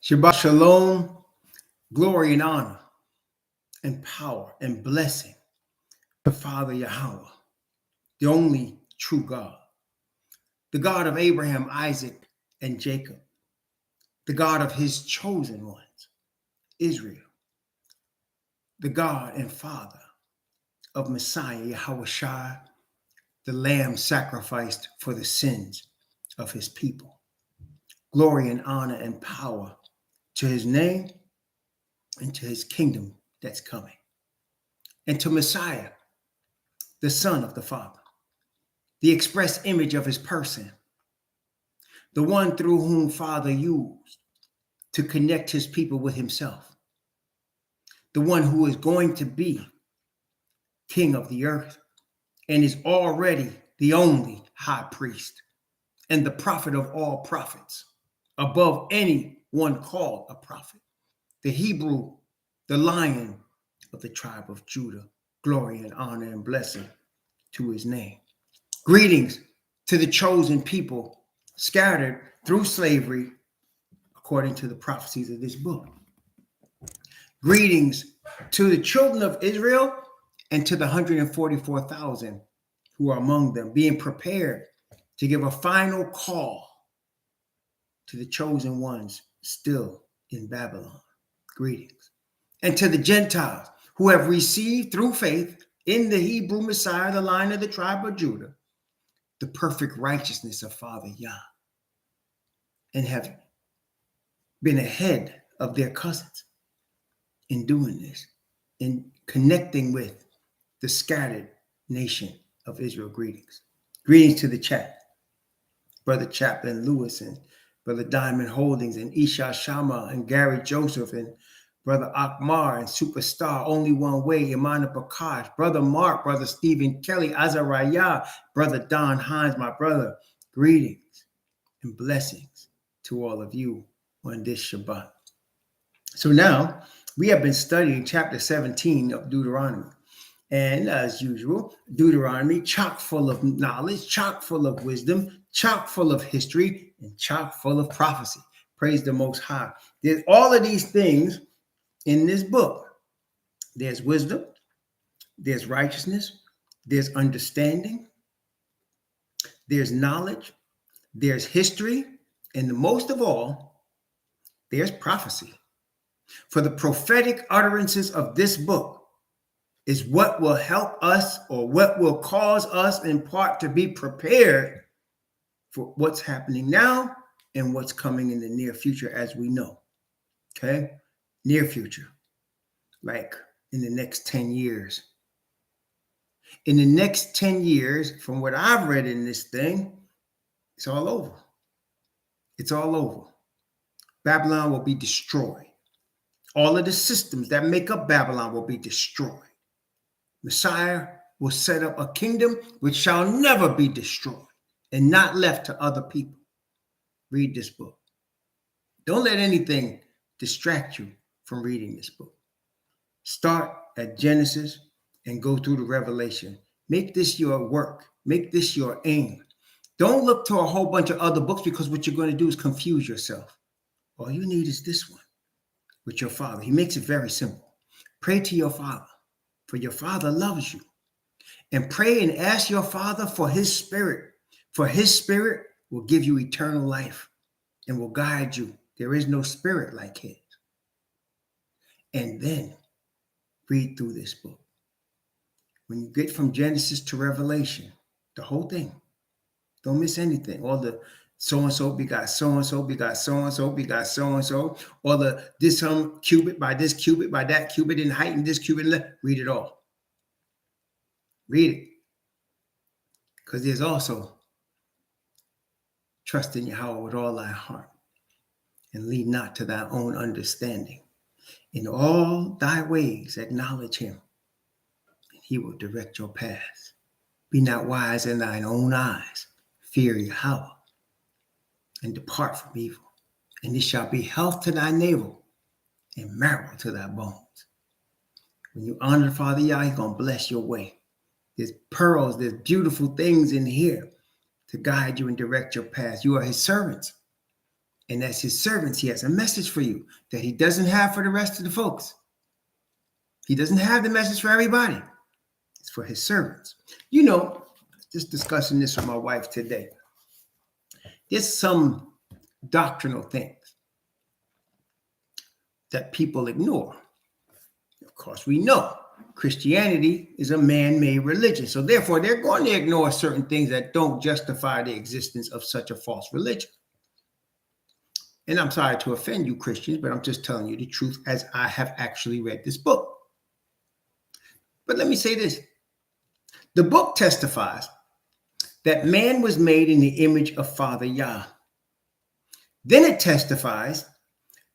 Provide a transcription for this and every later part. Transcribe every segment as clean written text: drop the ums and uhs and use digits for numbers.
Shabbat shalom, glory and honor and power and blessing to Father Yahweh, the only true God, the God of Abraham, Isaac, and Jacob, the God of his chosen ones, Israel, the God and Father of Messiah, Yahweh, the Lamb sacrificed for the sins of his people. Glory and honor and power to his name and to his kingdom that's coming. And to Messiah, the Son of the Father, the express image of his person, the one through whom Father used to connect his people with himself, the one who is going to be King of the earth and is already the only high priest and the prophet of all prophets, above any one called a prophet, the Hebrew, the Lion of the tribe of Judah. Glory and honor and blessing to his name. Greetings to the chosen people scattered through slavery according to the prophecies of this book. Greetings to the children of Israel and to the 144,000 who are among them, being prepared to give a final call to the chosen ones still in Babylon. Greetings. And to the Gentiles who have received through faith in the Hebrew Messiah, the Lion of the tribe of Judah, the perfect righteousness of Father Yah, and have been ahead of their cousins in doing this, in connecting with the scattered nation of Israel. Greetings. Greetings to the chat. Brother Chaplain Lewis and Brother Diamond Holdings and Isha Shama and Gary Joseph and Brother Akmar and Superstar, Only One Way, Imana Bakash, Brother Mark, Brother Stephen Kelly, Azariah, Brother Don Hines, my brother. Greetings and blessings to all of you on this Shabbat. So now we have been studying chapter 17 of Deuteronomy. And as usual, Deuteronomy, chock full of knowledge, chock full of wisdom, chock full of history, and chock full of prophecy. Praise the Most High. There's all of these things in this book. There's wisdom, there's righteousness, there's understanding, there's knowledge, there's history, and most of all, there's prophecy. For the prophetic utterances of this book is what will help us, or what will cause us in part to be prepared for what's happening now and what's coming in the near future, as we know. Okay? Near future. Like in the next 10 years. In the next 10 years, from what I've read in this thing, it's all over. It's all over. Babylon will be destroyed. All of the systems that make up Babylon will be destroyed. Messiah will set up a kingdom which shall never be destroyed and not left to other people. Read this book. Don't let anything distract you from reading this book. Start at Genesis and go through the Revelation. Make this your work. Make this your aim. Don't look to a whole bunch of other books, because what you're going to do is confuse yourself. All you need is this one with your Father. He makes it very simple. Pray to your Father, for your Father loves you. And pray and ask your Father for his Spirit, for his Spirit will give you eternal life and will guide you. There is no spirit like his. And then read through this book. When you get from Genesis to Revelation, the whole thing, don't miss anything. All the so-and-so begot so-and-so, begot so-and-so, begot so-and-so, or the this cubit by this cubit by that cubit in height and this cubit in length. Read it all. Read it. Because there's also trust in Yahweh with all thy heart and lean not to thy own understanding. In all thy ways acknowledge him, and he will direct your paths. Be not wise in thine own eyes. Fear Yahweh and depart from evil. And it shall be health to thy navel and marrow to thy bones. When you honor Father Yah, he's going to bless your way. There's pearls, there's beautiful things in here to guide you and direct your path. You are his servants. And as his servants, he has a message for you that he doesn't have for the rest of the folks. He doesn't have the message for everybody. It's for his servants. You know, just discussing this with my wife today. There's some doctrinal things that people ignore. Of course, we know Christianity is a man-made religion. So therefore, they're going to ignore certain things that don't justify the existence of such a false religion. And I'm sorry to offend you, Christians, but I'm just telling you the truth as I have actually read this book. But let me say this. The book testifies that man was made in the image of Father Yah. Then it testifies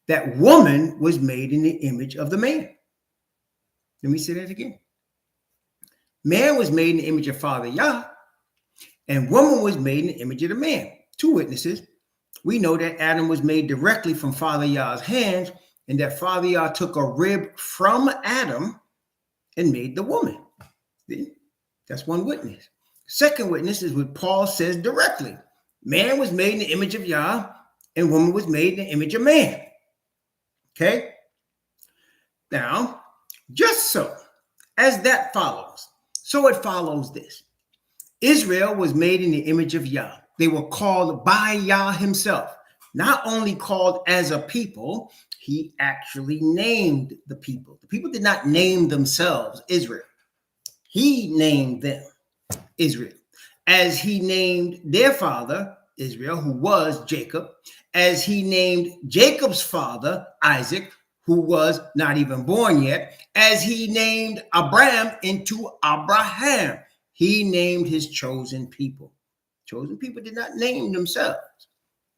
that woman was made in the image of the man. Let me say that again. Man was made in the image of Father Yah, and woman was made in the image of the man. Two witnesses. We know that Adam was made directly from Father Yah's hands, and that Father Yah took a rib from Adam and made the woman. See? That's one witness. Second witness is what Paul says directly. Man was made in the image of Yah, and woman was made in the image of man. Okay? Now, just so as that follows, so it follows this. Israel was made in the image of Yah. They were called by Yah himself. Not only called as a people, he actually named the people. The people did not name themselves Israel. He named them Israel. As he named their father, Israel, who was Jacob, as he named Jacob's father, Isaac, who was not even born yet, as he named Abraham into Abraham, he named his chosen people. Chosen people did not name themselves.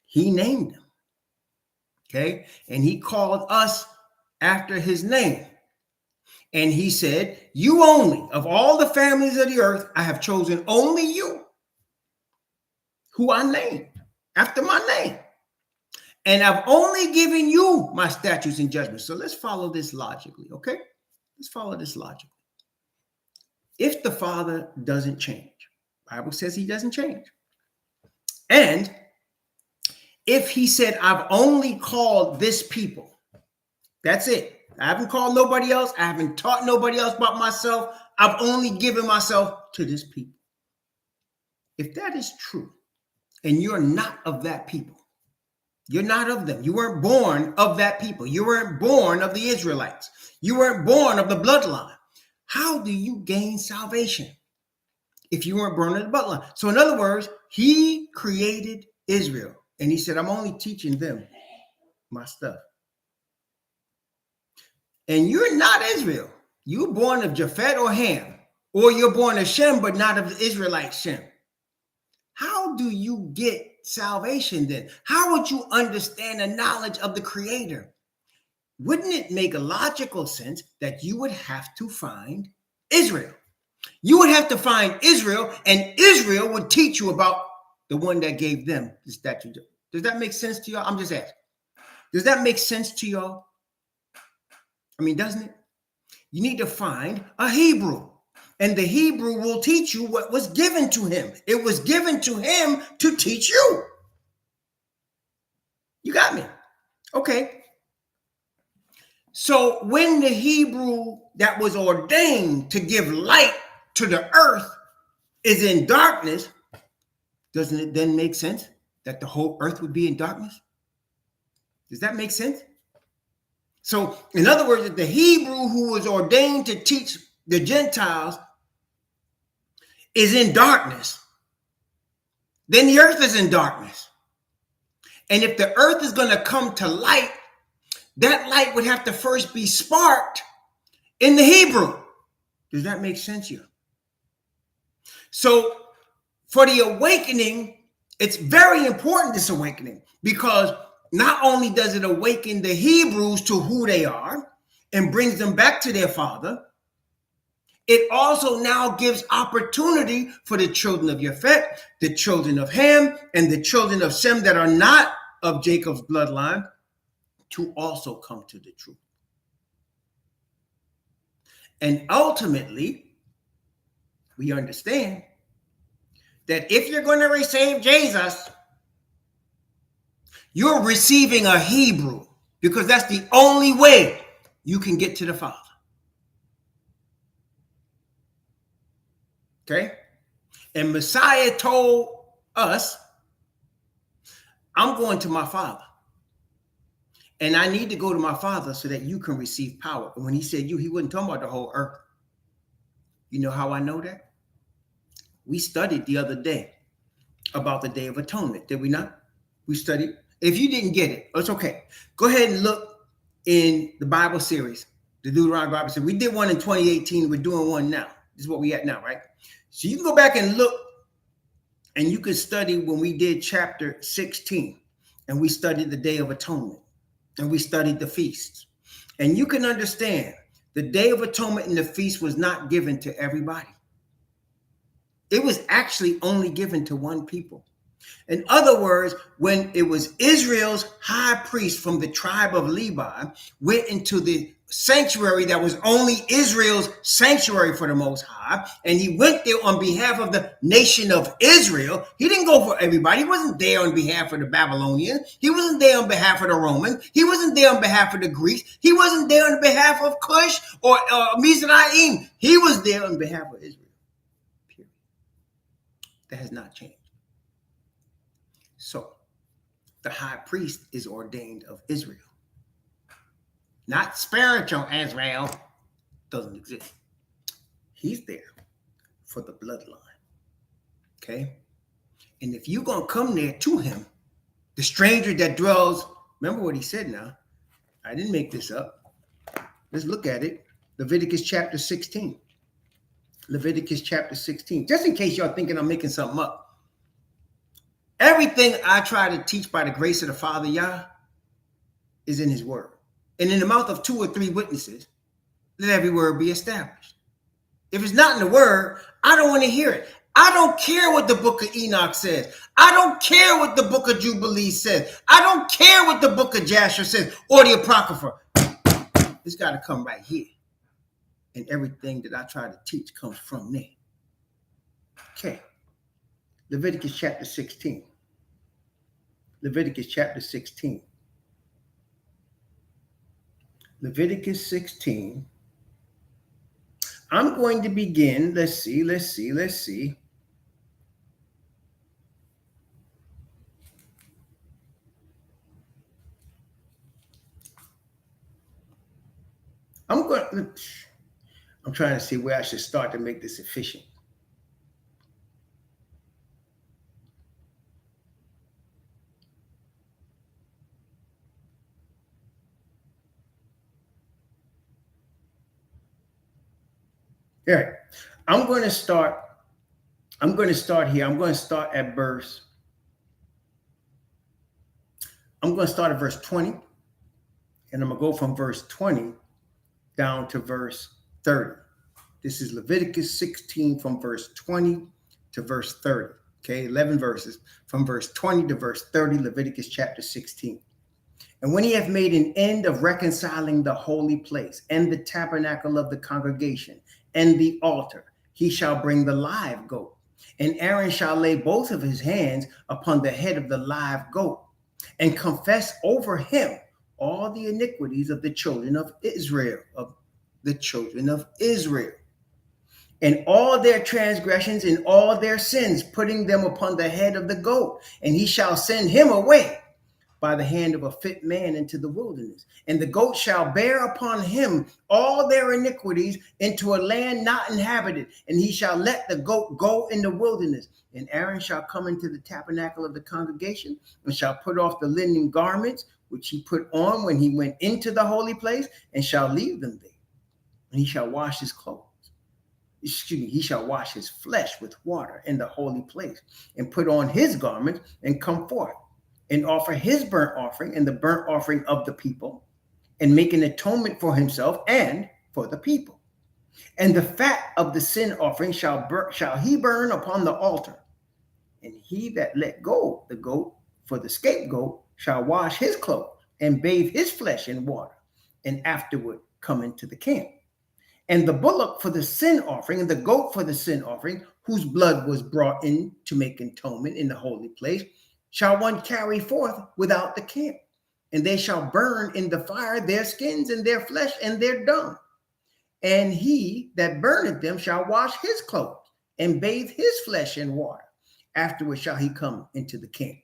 He named them. Okay? And he called us after his name. And he said, you only, of all the families of the earth, I have chosen only you, who I named after my name. And I've only given you my statutes and judgments. So let's follow this logically, okay? Let's follow this logically. If the Father doesn't change, the Bible says he doesn't change. And if he said, I've only called this people, that's it. I haven't called nobody else. I haven't taught nobody else but myself. I've only given myself to this people. If that is true, and you're not of that people, you're not of them. You weren't born of that people. You weren't born of the Israelites. You weren't born of the bloodline. How do you gain salvation if you weren't born of the bloodline? So in other words, he created Israel. And he said, I'm only teaching them my stuff. And you're not Israel. You're born of Japhet or Ham. Or you're born of Shem, but not of the Israelite Shem. How do you get salvation then? How would you understand the knowledge of the Creator? Wouldn't it make a logical sense that you would have to find Israel? You would have to find Israel, and Israel would teach you about the one that gave them the statute. Does that make sense to y'all? I'm just asking. Does that make sense to y'all? I mean, doesn't it? You need to find a Hebrew. And the Hebrew will teach you what was given to him. It was given to him to teach you. You got me? Okay. So when the Hebrew that was ordained to give light to the earth is in darkness, doesn't it then make sense that the whole earth would be in darkness? Does that make sense? So in other words, if the Hebrew who was ordained to teach the Gentiles is in darkness, then the earth is in darkness. And if the earth is going to come to light, that light would have to first be sparked in the Hebrew. Does that make sense to you? So for the awakening, it's very important, this awakening, because not only does it awaken the Hebrews to who they are and brings them back to their father, it also now gives opportunity for the children of Japhet, the children of Ham, and the children of Shem that are not of Jacob's bloodline to also come to the truth. And ultimately, we understand that if you're going to receive Jesus, You're receiving a Hebrew because that's the only way you can get to the Father. Okay? And Messiah told us, I'm going to my Father. And I need to go to my Father so that you can receive power. And when he said you, he wasn't talking about the whole earth. You know how I know that? We studied the other day about the Day of Atonement, did we not? We studied. If you didn't get it, it's okay. Go ahead and look in the Bible series, the Deuteronomy Bible series. We did one in 2018. We're doing one now. This is what we at now, right? So you can go back and look, and you can study when we did chapter 16, and we studied the Day of Atonement, and we studied the feasts. And you can understand the Day of Atonement and the feast was not given to everybody. It was actually only given to one people. In other words, when it was Israel's high priest from the tribe of Levi went into the sanctuary that was only Israel's sanctuary for the Most High, and he went there on behalf of the nation of Israel. He didn't go for everybody. He wasn't there on behalf of the Babylonians. He wasn't there on behalf of the Romans. He wasn't there on behalf of the Greeks. He wasn't there on behalf of Cush or Mizraim. He was there on behalf of Israel. Period. That has not changed. So, the high priest is ordained of Israel. Not spiritual Israel. Doesn't exist. He's there for the bloodline. Okay? And if you're going to come there to him, the stranger that dwells, remember what he said now. I didn't make this up. Let's look at it. Leviticus chapter 16. Leviticus chapter 16. Just in case y'all thinking I'm making something up. Everything I try to teach by the grace of the Father, Yah, is in his word. And in the mouth of 2 or 3 witnesses, let every word be established. If it's not in the word, I don't want to hear it. I don't care what the book of Enoch says. I don't care what the book of Jubilee says. I don't care what the book of Jasher says or the Apocrypha. It's got to come right here. And everything that I try to teach comes from there. Okay. Leviticus chapter 16. Leviticus chapter 16. Leviticus 16. I'm going to begin. Let's see. I'm trying to see where I should start to make this efficient. All right. I'm going to start here. I'm going to start at verse 20. And I'm going to go from verse 20 down to verse 30. This is Leviticus 16 from verse 20 to verse 30. Okay, 11 verses from verse 20 to verse 30, Leviticus chapter 16. And when he hath made an end of reconciling the holy place and the tabernacle of the congregation and the altar, he shall bring the live goat. And Aaron shall lay both of his hands upon the head of the live goat and confess over him all the iniquities of the children of Israel, and all their transgressions and all their sins, putting them upon the head of the goat. And he shall send him away by the hand of a fit man into the wilderness. And the goat shall bear upon him all their iniquities into a land not inhabited. And he shall let the goat go in the wilderness. And Aaron shall come into the tabernacle of the congregation and shall put off the linen garments which he put on when he went into the holy place, and shall leave them there. And he shall wash his clothes. He shall wash his flesh with water in the holy place, and put on his garments, and come forth, and offer his burnt offering and the burnt offering of the people, and make an atonement for himself and for the people. And the fat of the sin offering shall he burn upon the altar. And he that let go the goat for the scapegoat shall wash his clothes and bathe his flesh in water, and afterward come into the camp. And the bullock for the sin offering and the goat for the sin offering, whose blood was brought in to make atonement in the holy place, shall one carry forth without the camp, and they shall burn in the fire their skins and their flesh and their dung. And he that burneth them shall wash his clothes and bathe his flesh in water. Afterward shall he come into the camp.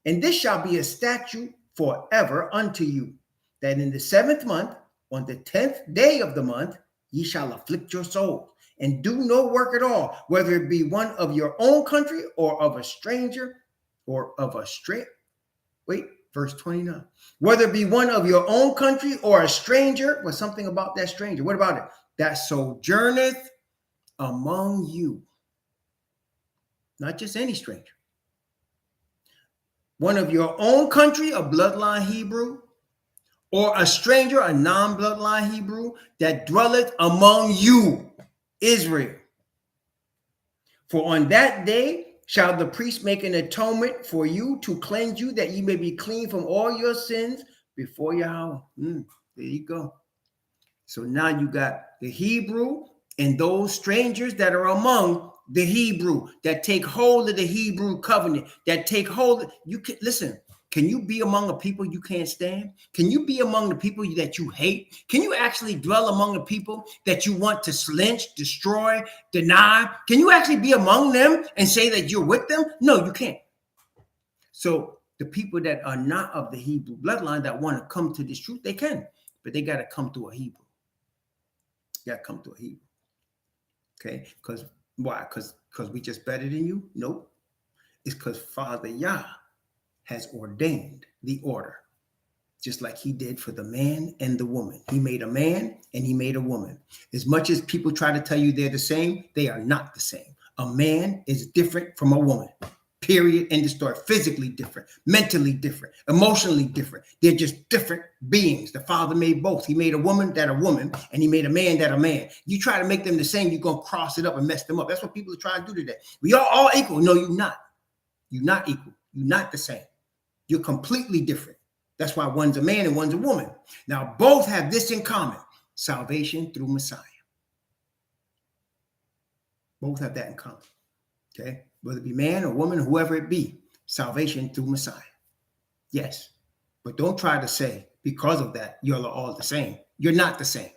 And this shall be a statute forever unto you, that in the 7th month, on the 10th day of the month, ye shall afflict your souls, and do no work at all, whether it be one of your own country or of a stranger or of a verse 29. Whether it be one of your own country or a stranger, was something about that stranger. What about it? That sojourneth among you. Not just any stranger. One of your own country, a bloodline Hebrew, or a stranger, a non-bloodline Hebrew, that dwelleth among you, Israel. For on that day shall the priest make an atonement for you to cleanse you, that ye may be clean from all your sins before Yahweh. There you go. So now you got the Hebrew and those strangers that are among the Hebrew, that take hold of the Hebrew covenant, that take hold. You can listen. Can you be among a people you can't stand? Can you be among the people that you hate? Can you actually dwell among the people that you want to lynch, destroy, deny? Can you actually be among them and say that you're with them? No, you can't. So the people that are not of the Hebrew bloodline that want to come to this truth, they can, but they got to come through a Hebrew. You got to come through a Hebrew. Okay? Because why? Because we just better than you? Nope. It's because Father Yah has ordained the order, just like he did for the man and the woman. He made a man and he made a woman. As much as people try to tell you they're the same, they are not the same. A man is different from a woman. Period. End of story. Physically different, mentally different, emotionally different. They're just different beings. The Father made both. He made a woman that a woman, and he made a man that a man. You try to make them the same, you're going to cross it up and mess them up. That's what people are trying to do today. We are all equal. No, you're not. You're not equal. You're not the same. You're completely different. That's why one's a man and one's a woman. Now, both have this in common: salvation through Messiah. Both have that in common. Okay? Whether it be man or woman, whoever it be, salvation through Messiah. Yes. But don't try to say, because of that, you're all the same. You're not the same.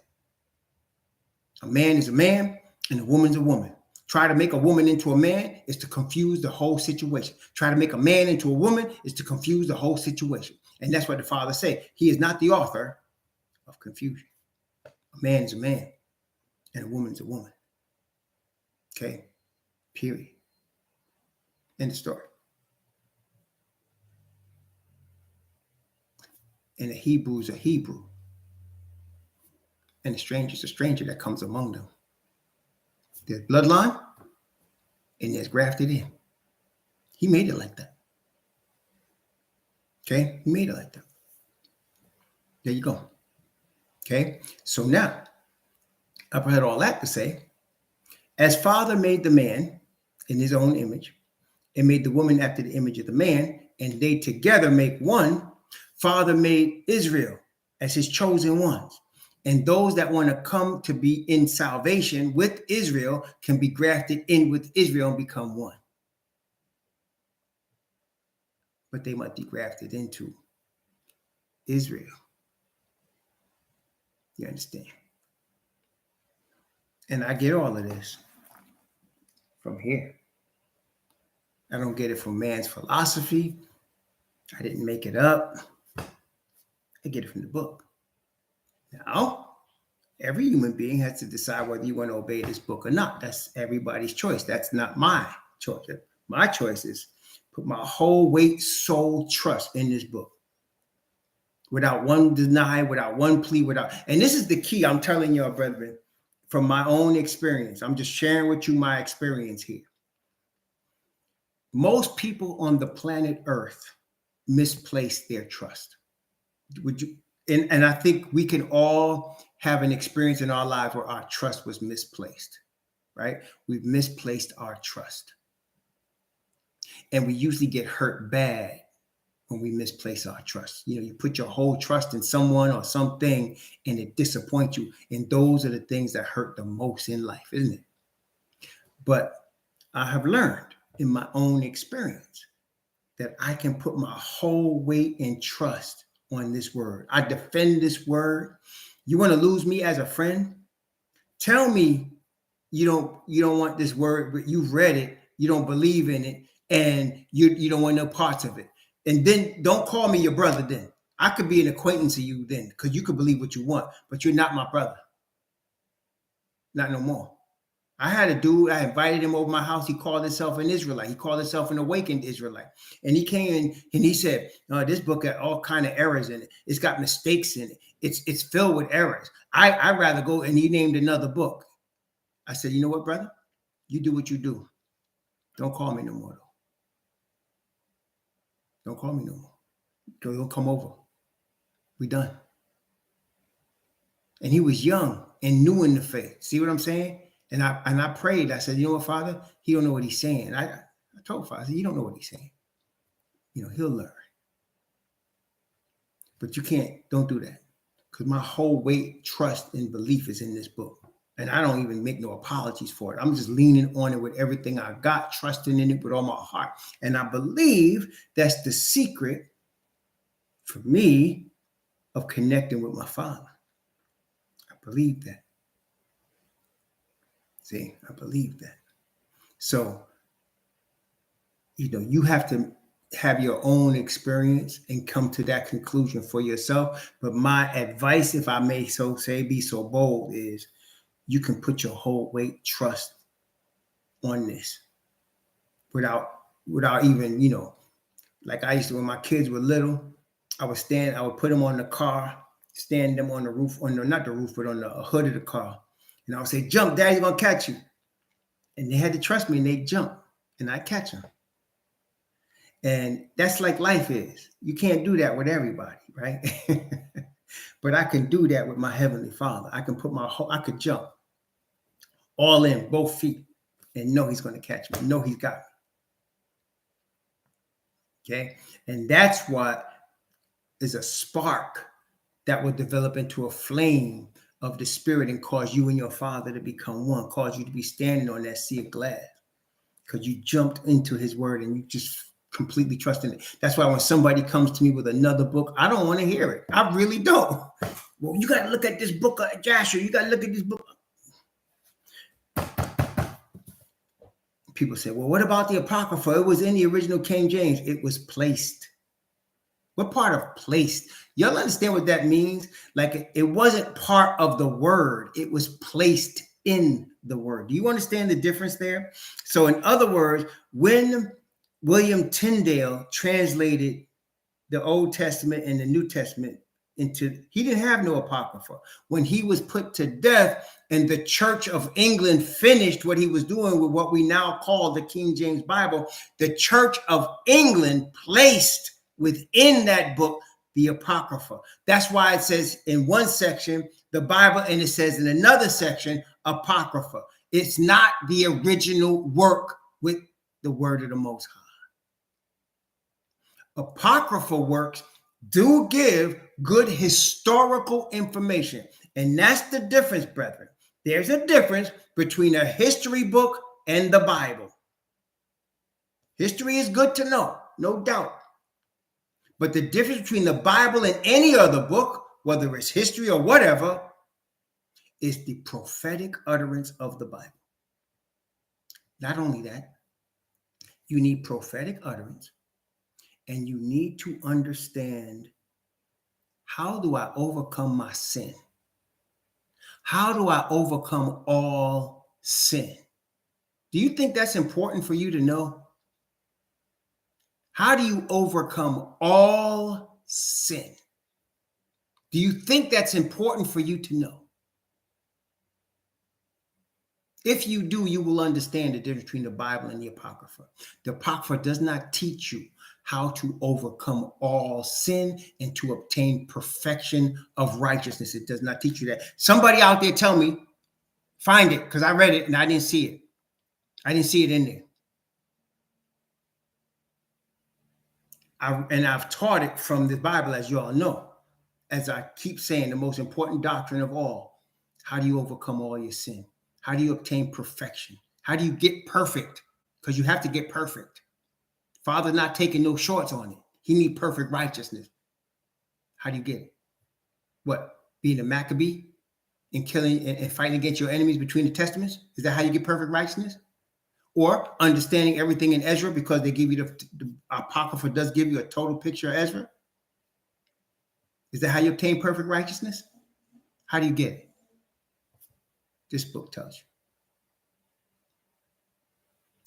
A man is a man and a woman's a woman. Try to make a woman into a man is to confuse the whole situation. Try to make a man into a woman is to confuse the whole situation. And that's what the Father said. He is not the author of confusion. A man is a man and a woman is a woman. Okay? Period. End of story. And the Hebrew is a Hebrew. And the stranger is a stranger that comes among them. There's bloodline and there's grafted in. He made it like that. Okay? He made it like that. There you go. Okay? So now, I've had all that to say, as Father made the man in his own image, and made the woman after the image of the man, and they together make one, Father made Israel as his chosen ones. And those that want to come to be in salvation with Israel can be grafted in with Israel and become one. But they might be grafted into Israel. You understand? And I get all of this from here. I don't get it from man's philosophy. I didn't make it up. I get it from the book. Now, every human being has to decide whether you want to obey this book or not. That's everybody's choice. That's not my choice. My choice is put my whole weight, soul, trust in this book. Without one deny, without one plea, and this is the key I'm telling y'all, brethren, from my own experience. I'm just sharing with you my experience here. Most people on the planet Earth misplace their trust. Would you? And I think we can all have an experience in our life where our trust was misplaced, right? We've misplaced our trust. And we usually get hurt bad when we misplace our trust. You know, you put your whole trust in someone or something and it disappoints you. And those are the things that hurt the most in life, isn't it? But I have learned in my own experience that I can put my whole weight and trust on this word. I defend this word. You want to lose me as a friend? Tell me you don't want this word, but you've read it, you don't believe in it, and you don't want no parts of it. And then don't call me your brother then. I could be an acquaintance of you then, because you could believe what you want, but you're not my brother. Not no more. I had a dude, I invited him over my house. He called himself an Israelite. He called himself an awakened Israelite. And he came in and he said, this book got all kind of errors in it. It's got mistakes in it. It's filled with errors. I'd rather go, and he named another book. I said, you know what, brother? You do what you do. Don't call me no more, though. Don't call me no more. Don't come over. We done. And he was young and new in the faith. See what I'm saying? And I prayed. I said, you know what, Father? He don't know what he's saying. I told Father, I said, you don't know what he's saying. He'll learn. But don't do that. Because my whole weight, trust, and belief is in this book. And I don't even make no apologies for it. I'm just leaning on it with everything I got, trusting in it with all my heart. And I believe that's the secret for me of connecting with my Father. I believe that. See, I believe that. So, you have to have your own experience and come to that conclusion for yourself. But my advice, if I may so say, be so bold, is you can put your whole weight, trust on this without even, like I used to, when my kids were little, I would put them on the car, stand them on the roof, not the roof, but on the hood of the car. And I would say, jump, Daddy's going to catch you. And they had to trust me, and they'd jump, and I'd catch them. And that's like life is. You can't do that with everybody, right? But I can do that with my Heavenly Father. I can I could jump all in, both feet, and know he's going to catch me. Know he's got me. Okay? And that's what is a spark that will develop into a flame of the Spirit and cause you and your Father to become one, cause you to be standing on that sea of glass, because you jumped into his word and you just completely trust in it. That's why when somebody comes to me with another book, I don't want to hear it. I really don't. Well, you got to look at this book, Joshua. You got to look at this book. People say, well, what about the Apocrypha? It was in the original King James. It was placed. What part of placed? Y'all understand what that means? Like, it wasn't part of the word. It was placed in the word. Do you understand the difference there? So in other words, when William Tyndale translated the Old Testament and the New Testament he didn't have no Apocrypha. When he was put to death and the Church of England finished what he was doing with what we now call the King James Bible, the Church of England placed within that book the Apocrypha. That's why it says in one section, the Bible, and it says in another section, Apocrypha. It's not the original work with the word of the Most High. Apocrypha works do give good historical information. And that's the difference, brethren. There's a difference between a history book and the Bible. History is good to know, no doubt. But the difference between the Bible and any other book, whether it's history or whatever, is the prophetic utterance of the Bible. Not only that, you need prophetic utterance, and you need to understand, how do I overcome my sin? How do I overcome all sin? Do you think that's important for you to know? How do you overcome all sin? Do you think that's important for you to know? If you do, you will understand the difference between the Bible and the Apocrypha. The Apocrypha does not teach you how to overcome all sin and to obtain perfection of righteousness. It does not teach you that. Somebody out there tell me, find it, because I read it and I didn't see it. I didn't see it in there. I've taught it from the Bible, as you all know. As I keep saying, the most important doctrine of all, how do you overcome all your sin? How do you obtain perfection? How do you get perfect? Because you have to get perfect Father's not taking no shorts on it. He need perfect righteousness. How do you get it? What? Being a Maccabee and killing and fighting against your enemies between the testaments? Is that how you get perfect righteousness? Or understanding everything in Ezra because they give you the Apocrypha does give you a total picture of Ezra? Is that how you obtain perfect righteousness? How do you get it? This book tells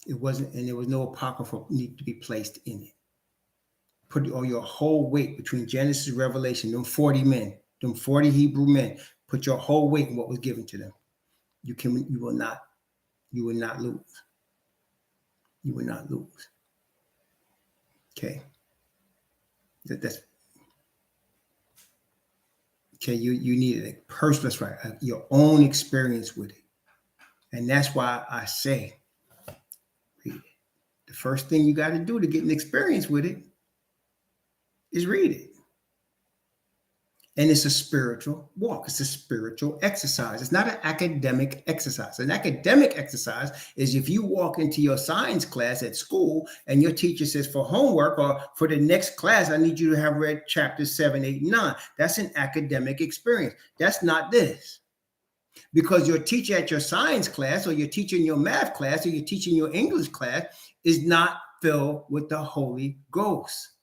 you. It wasn't, and there was no Apocrypha need to be placed in it. Put all your whole weight between Genesis and Revelation, them 40 men, them 40 Hebrew men, put your whole weight in what was given to them. You will not lose. You will not lose. Okay. That's okay. You need a personal, right? Your own experience with it. And that's why I say, read it. The first thing you got to do to get an experience with it is read it. And it's a spiritual walk. It's a spiritual exercise. It's not an academic exercise. An academic exercise is if you walk into your science class at school and your teacher says for homework or for the next class, I need you to have read chapters 7, 8, and 9. That's an academic experience. That's not this. Because your teacher at your science class or your teacher in your math class or your teacher in your English class is not filled with the Holy Ghost.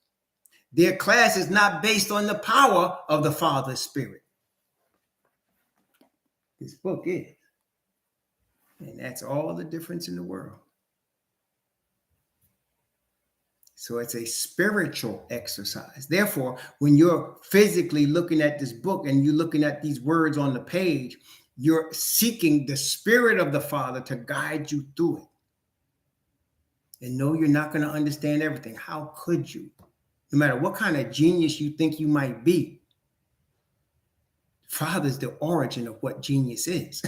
Their class is not based on the power of the Father's Spirit. This book is. And that's all the difference in the world. So it's a spiritual exercise. Therefore, when you're physically looking at this book and you're looking at these words on the page, you're seeking the Spirit of the Father to guide you through it. And no, you're not going to understand everything. How could you? No matter what kind of genius you think you might be, Father is the origin of what genius is.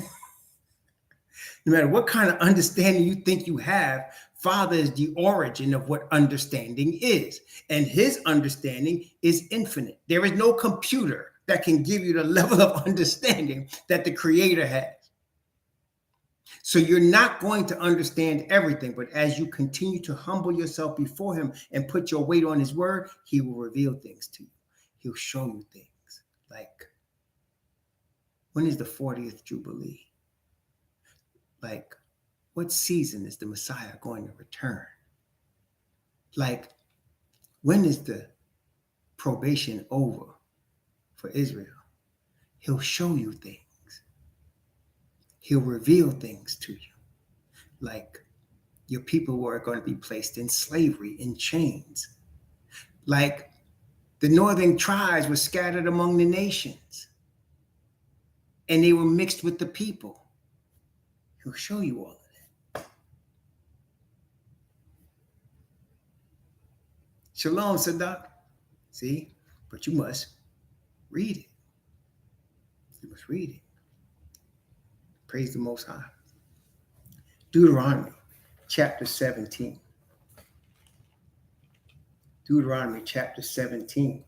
No matter what kind of understanding you think you have, Father is the origin of what understanding is. And his understanding is infinite. There is no computer that can give you the level of understanding that the Creator has. So you're not going to understand everything, but as you continue to humble yourself before him and put your weight on his word, he will reveal things to you. He'll show you things like, when is the 40th Jubilee? Like, what season is the Messiah going to return? Like, when is the probation over for Israel? He'll show you things. He'll reveal things to you. Like, your people were going to be placed in slavery, in chains. Like, the northern tribes were scattered among the nations. And they were mixed with the people. He'll show you all of that. Shalom, Sadak. See? But you must read it. You must read it. Praise the Most High. Deuteronomy chapter 17. Deuteronomy chapter 17.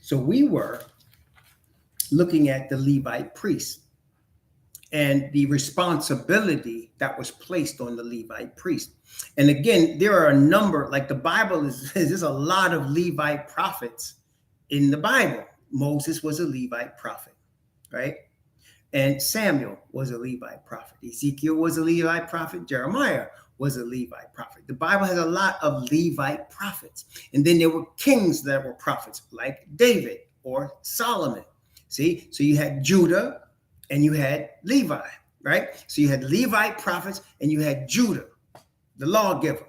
So we were looking at the Levite priests and the responsibility that was placed on the Levite priest. And again, there are a number, like the Bible there's a lot of Levite prophets in the Bible. Moses was a Levite prophet, right? And Samuel was a Levite prophet. Ezekiel was a Levite prophet. Jeremiah was a Levite prophet. The Bible has a lot of Levite prophets. And then there were kings that were prophets, like David or Solomon. See, so you had Judah and you had Levi, right? So you had Levite prophets and you had Judah, the lawgiver.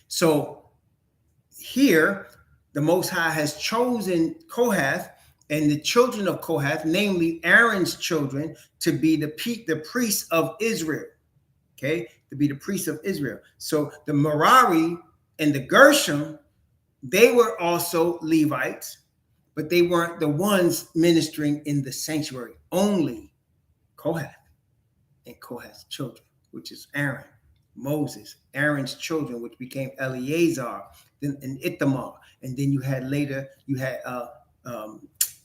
So here, the Most High has chosen Kohath and the children of Kohath, namely Aaron's children, to be the priests of Israel, okay? To be the priests of Israel. So the Merari and the Gershom, they were also Levites, but they weren't the ones ministering in the sanctuary. Only Kohath and Kohath's children, which is Aaron, Moses, Aaron's children, which became Eleazar, then and Ithamar, and then you had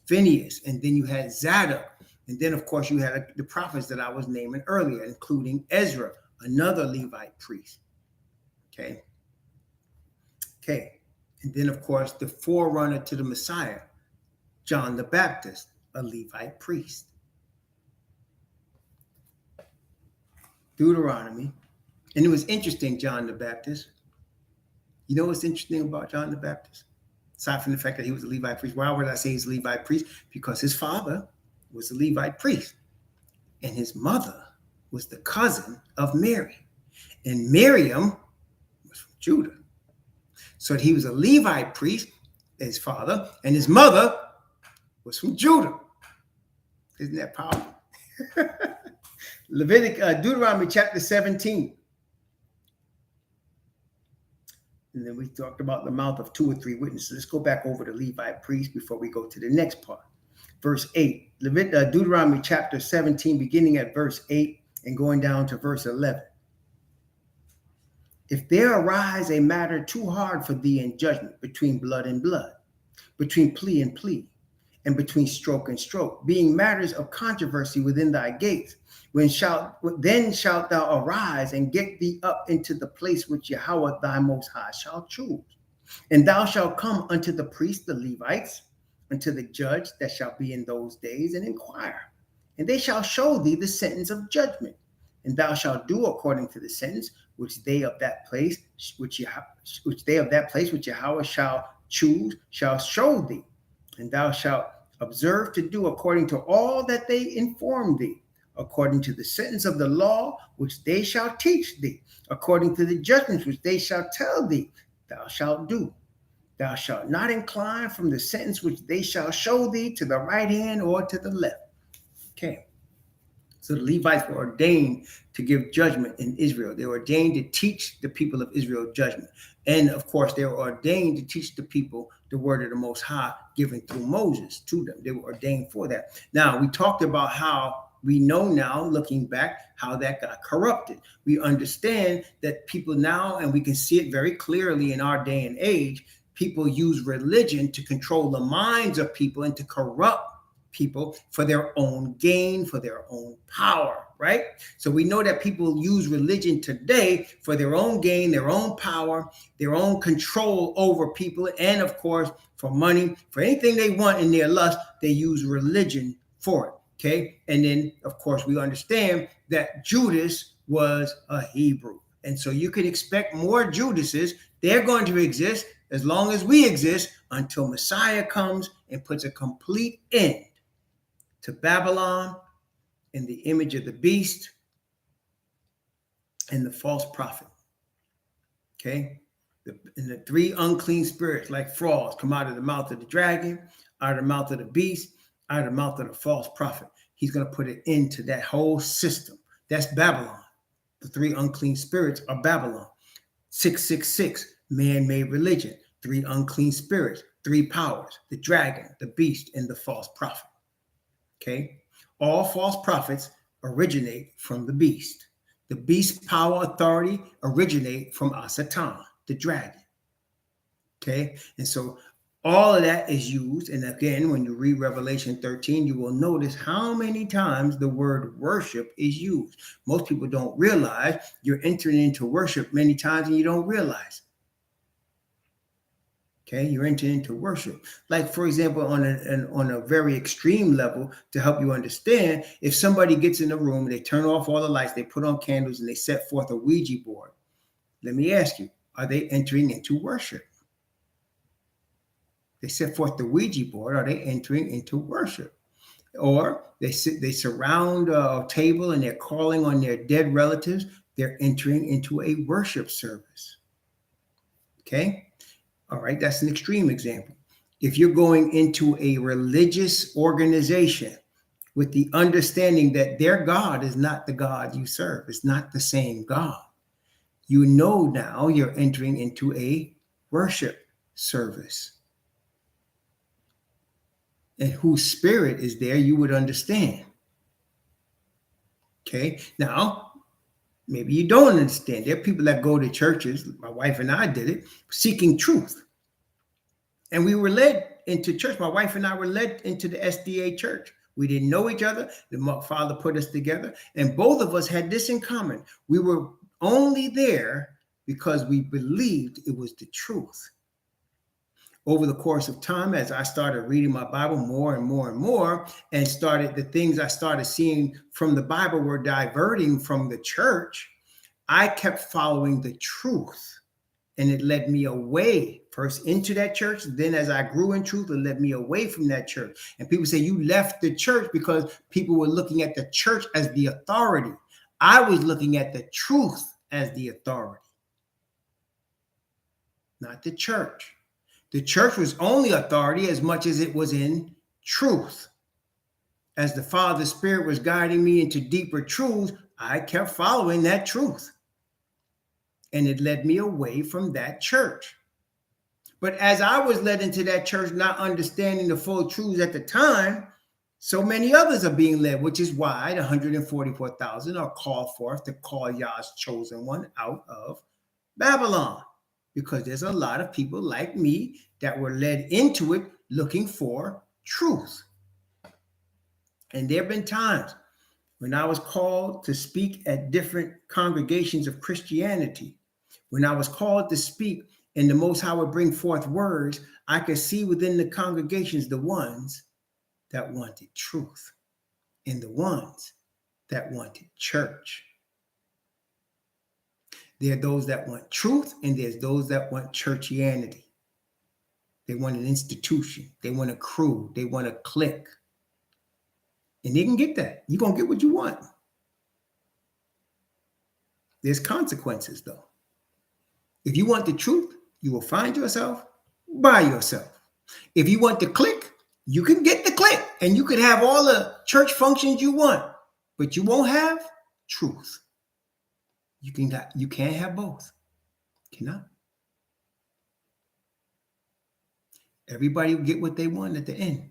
Phineas, and then you had Zadok, and then of course you had the prophets that I was naming earlier, including Ezra, another Levite priest. Okay. Okay. And then, of course, the forerunner to the Messiah, John the Baptist, a Levite priest. Deuteronomy. And it was interesting, John the Baptist. You know what's interesting about John the Baptist? Aside from the fact that he was a Levite priest. Why would I say he's a Levite priest? Because his father was a Levite priest. And his mother was the cousin of Mary. And Miriam was from Judah. So he was a Levite priest, his father, and his mother was from Judah. Isn't that powerful? Deuteronomy chapter 17. And then we talked about the mouth of 2 or 3 witnesses. Let's go back over to Levite priest before we go to the next part. Verse 8, Deuteronomy chapter 17, beginning at verse 8 and going down to verse 11. If there arise a matter too hard for thee in judgment between blood and blood, between plea and plea, and between stroke and stroke, being matters of controversy within thy gates, then shalt thou arise and get thee up into the place which Yahweh thy Most High shall choose. And thou shalt come unto the priests, the Levites, unto the judge that shall be in those days, and inquire. And they shall show thee the sentence of judgment. And thou shalt do according to the sentence which they of that place, which Yahweh shall choose, shall show thee. And thou shalt observe to do according to all that they inform thee, according to the sentence of the law which they shall teach thee, according to the judgments which they shall tell thee, thou shalt do. Thou shalt not incline from the sentence which they shall show thee to the right hand or to the left. Okay. So the Levites were ordained to give judgment in Israel. They were ordained to teach the people of Israel judgment. And of course, they were ordained to teach the people the word of the Most High given through Moses to them. They were ordained for that. Now, we talked about how we know now, looking back, how that got corrupted. We understand that people now, and we can see it very clearly in our day and age, people use religion to control the minds of people and to corrupt people for their own gain, for their own power, right? So we know that people use religion today for their own gain, their own power, their own control over people, and of course, for money, for anything they want in their lust, they use religion for it, okay? And then, of course, we understand that Judas was a Hebrew. And so you can expect more Judases. They're going to exist as long as we exist until Messiah comes and puts a complete end to Babylon and the image of the beast and the false prophet. Okay? And the 3 unclean spirits, like frogs, come out of the mouth of the dragon, out of the mouth of the beast, out of the mouth of the false prophet. He's going to put an end to that whole system. That's Babylon. The 3 unclean spirits are Babylon. 666, man-made religion. 3 unclean spirits, 3 powers, the dragon, the beast, and the false prophet. Okay? All false prophets originate from the beast. The beast's power, authority originate from Satan, the dragon. Okay? And so all of that is used. And again, when you read Revelation 13, you will notice how many times the word worship is used. Most people don't realize you're entering into worship many times and you don't realize. Okay, you're entering into worship. Like, for example, on a very extreme level, to help you understand, if somebody gets in a room, they turn off all the lights, they put on candles, and they set forth a Ouija board. Let me ask you, are they entering into worship? They set forth the Ouija board, are they entering into worship? Or they surround a table and they're calling on their dead relatives, they're entering into a worship service. Okay? All right, that's an extreme example. If you're going into a religious organization with the understanding that their God is not the God you serve, it's not the same God, you know now you're entering into a worship service. And whose spirit is there, you would understand. Okay, now, maybe you don't understand. There are people that go to churches, my wife and I did it, seeking truth. And we were led into church. My wife and I were led into the SDA church. We didn't know each other. The Father put us together. And both of us had this in common. We were only there because we believed it was the truth. Over the course of time, as I started reading my Bible more and more and more, and the things I started seeing from the Bible were diverting from the church, I kept following the truth. And it led me away first into that church. Then as I grew in truth, it led me away from that church. And people say you left the church because people were looking at the church as the authority. I was looking at the truth as the authority, not the church. The church was only authority as much as it was in truth. As the Father's Spirit was guiding me into deeper truths, I kept following that truth. And it led me away from that church. But as I was led into that church, not understanding the full truths at the time, so many others are being led, which is why the 144,000 are called forth to call Yah's chosen one out of Babylon. Because there's a lot of people like me that were led into it looking for truth. And there have been times when I was called to speak at different congregations of Christianity, when I was called to speak and the Most High would bring forth words, I could see within the congregations the ones that wanted truth and the ones that wanted church. There are those that want truth and there's those that want churchianity. They want an institution. They want a crew. They want a clique. And they can get that. You're going to get what you want. There's consequences, though. If you want the truth, you will find yourself by yourself. If you want the clique, you can get the clique. And you can have all the church functions you want. But you won't have truth. You can't have both. Cannot. Everybody will get what they want at the end.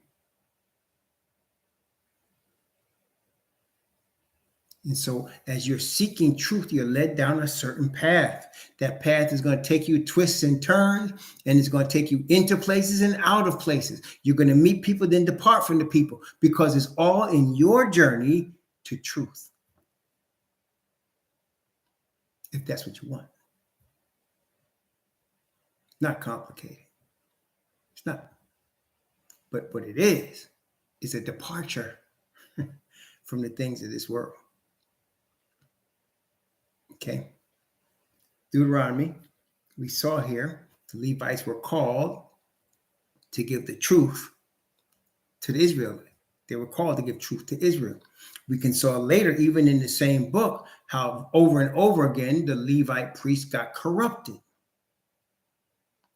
And so as you're seeking truth, you're led down a certain path. That path is going to take you twists and turns, and it's going to take you into places and out of places. You're going to meet people, then depart from the people, because it's all in your journey to truth. If that's what you want. Not complicated. It's not. But what it is a departure from the things of this world. Okay. Deuteronomy, we saw here, the Levites were called to give the truth to the Israelites. They were called to give truth to Israel. We can saw later, even in the same book, how over and over again, the Levite priests got corrupted.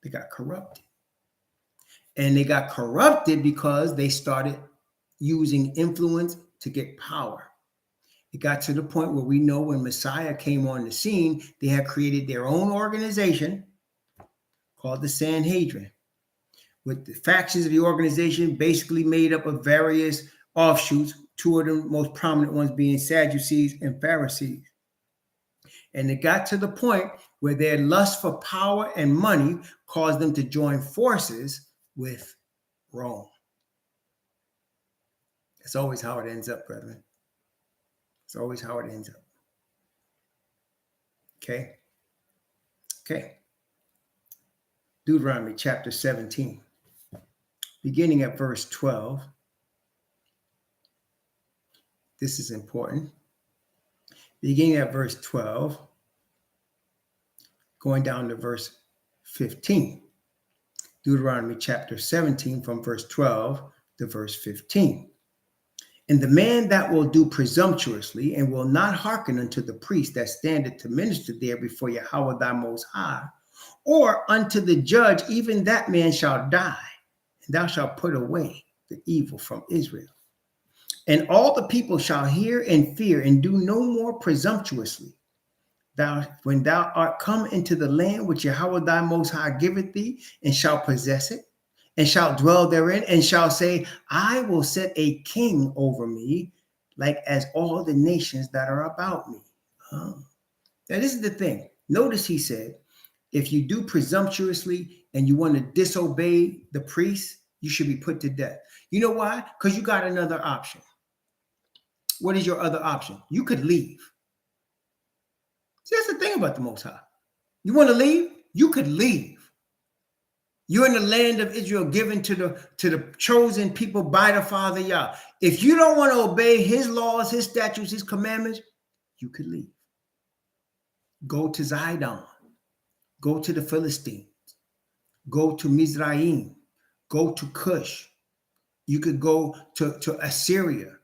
They got corrupted. And they got corrupted because they started using influence to get power. It got to the point where we know when Messiah came on the scene, they had created their own organization called the Sanhedrin, with the factions of the organization basically made up of various offshoots, two of the most prominent ones being Sadducees and Pharisees. And it got to the point where their lust for power and money caused them to join forces with Rome. That's always how it ends up, brethren. It's always how it ends up. Okay. Deuteronomy chapter 17, beginning at verse 12. This is important. Beginning at verse 12, going down to verse 15. Deuteronomy chapter 17 from verse 12 to verse 15. And the man that will do presumptuously and will not hearken unto the priest that standeth to minister there before Yahweh thy most high, or unto the judge, even that man shall die, and thou shalt put away the evil from Israel. And all the people shall hear and fear and do no more presumptuously. When thou art come into the land which Yahweh thy most high giveth thee, and shalt possess it, and shalt dwell therein, and shall say, I will set a king over me, like as all the nations that are about me. Now this is the thing. Notice he said, if you do presumptuously and you want to disobey the priest, you should be put to death. You know why? Because you got another option. What is your other option? You could leave. See, that's the thing about the Most High. You want to leave? You could leave. You're in the land of Israel, given to the chosen people by the Father Yah. If you don't want to obey his laws, his statutes, his commandments, you could leave. Go to Zidon. Go to the Philistines. Go to Mizraim. Go to Cush. You could go to Assyria.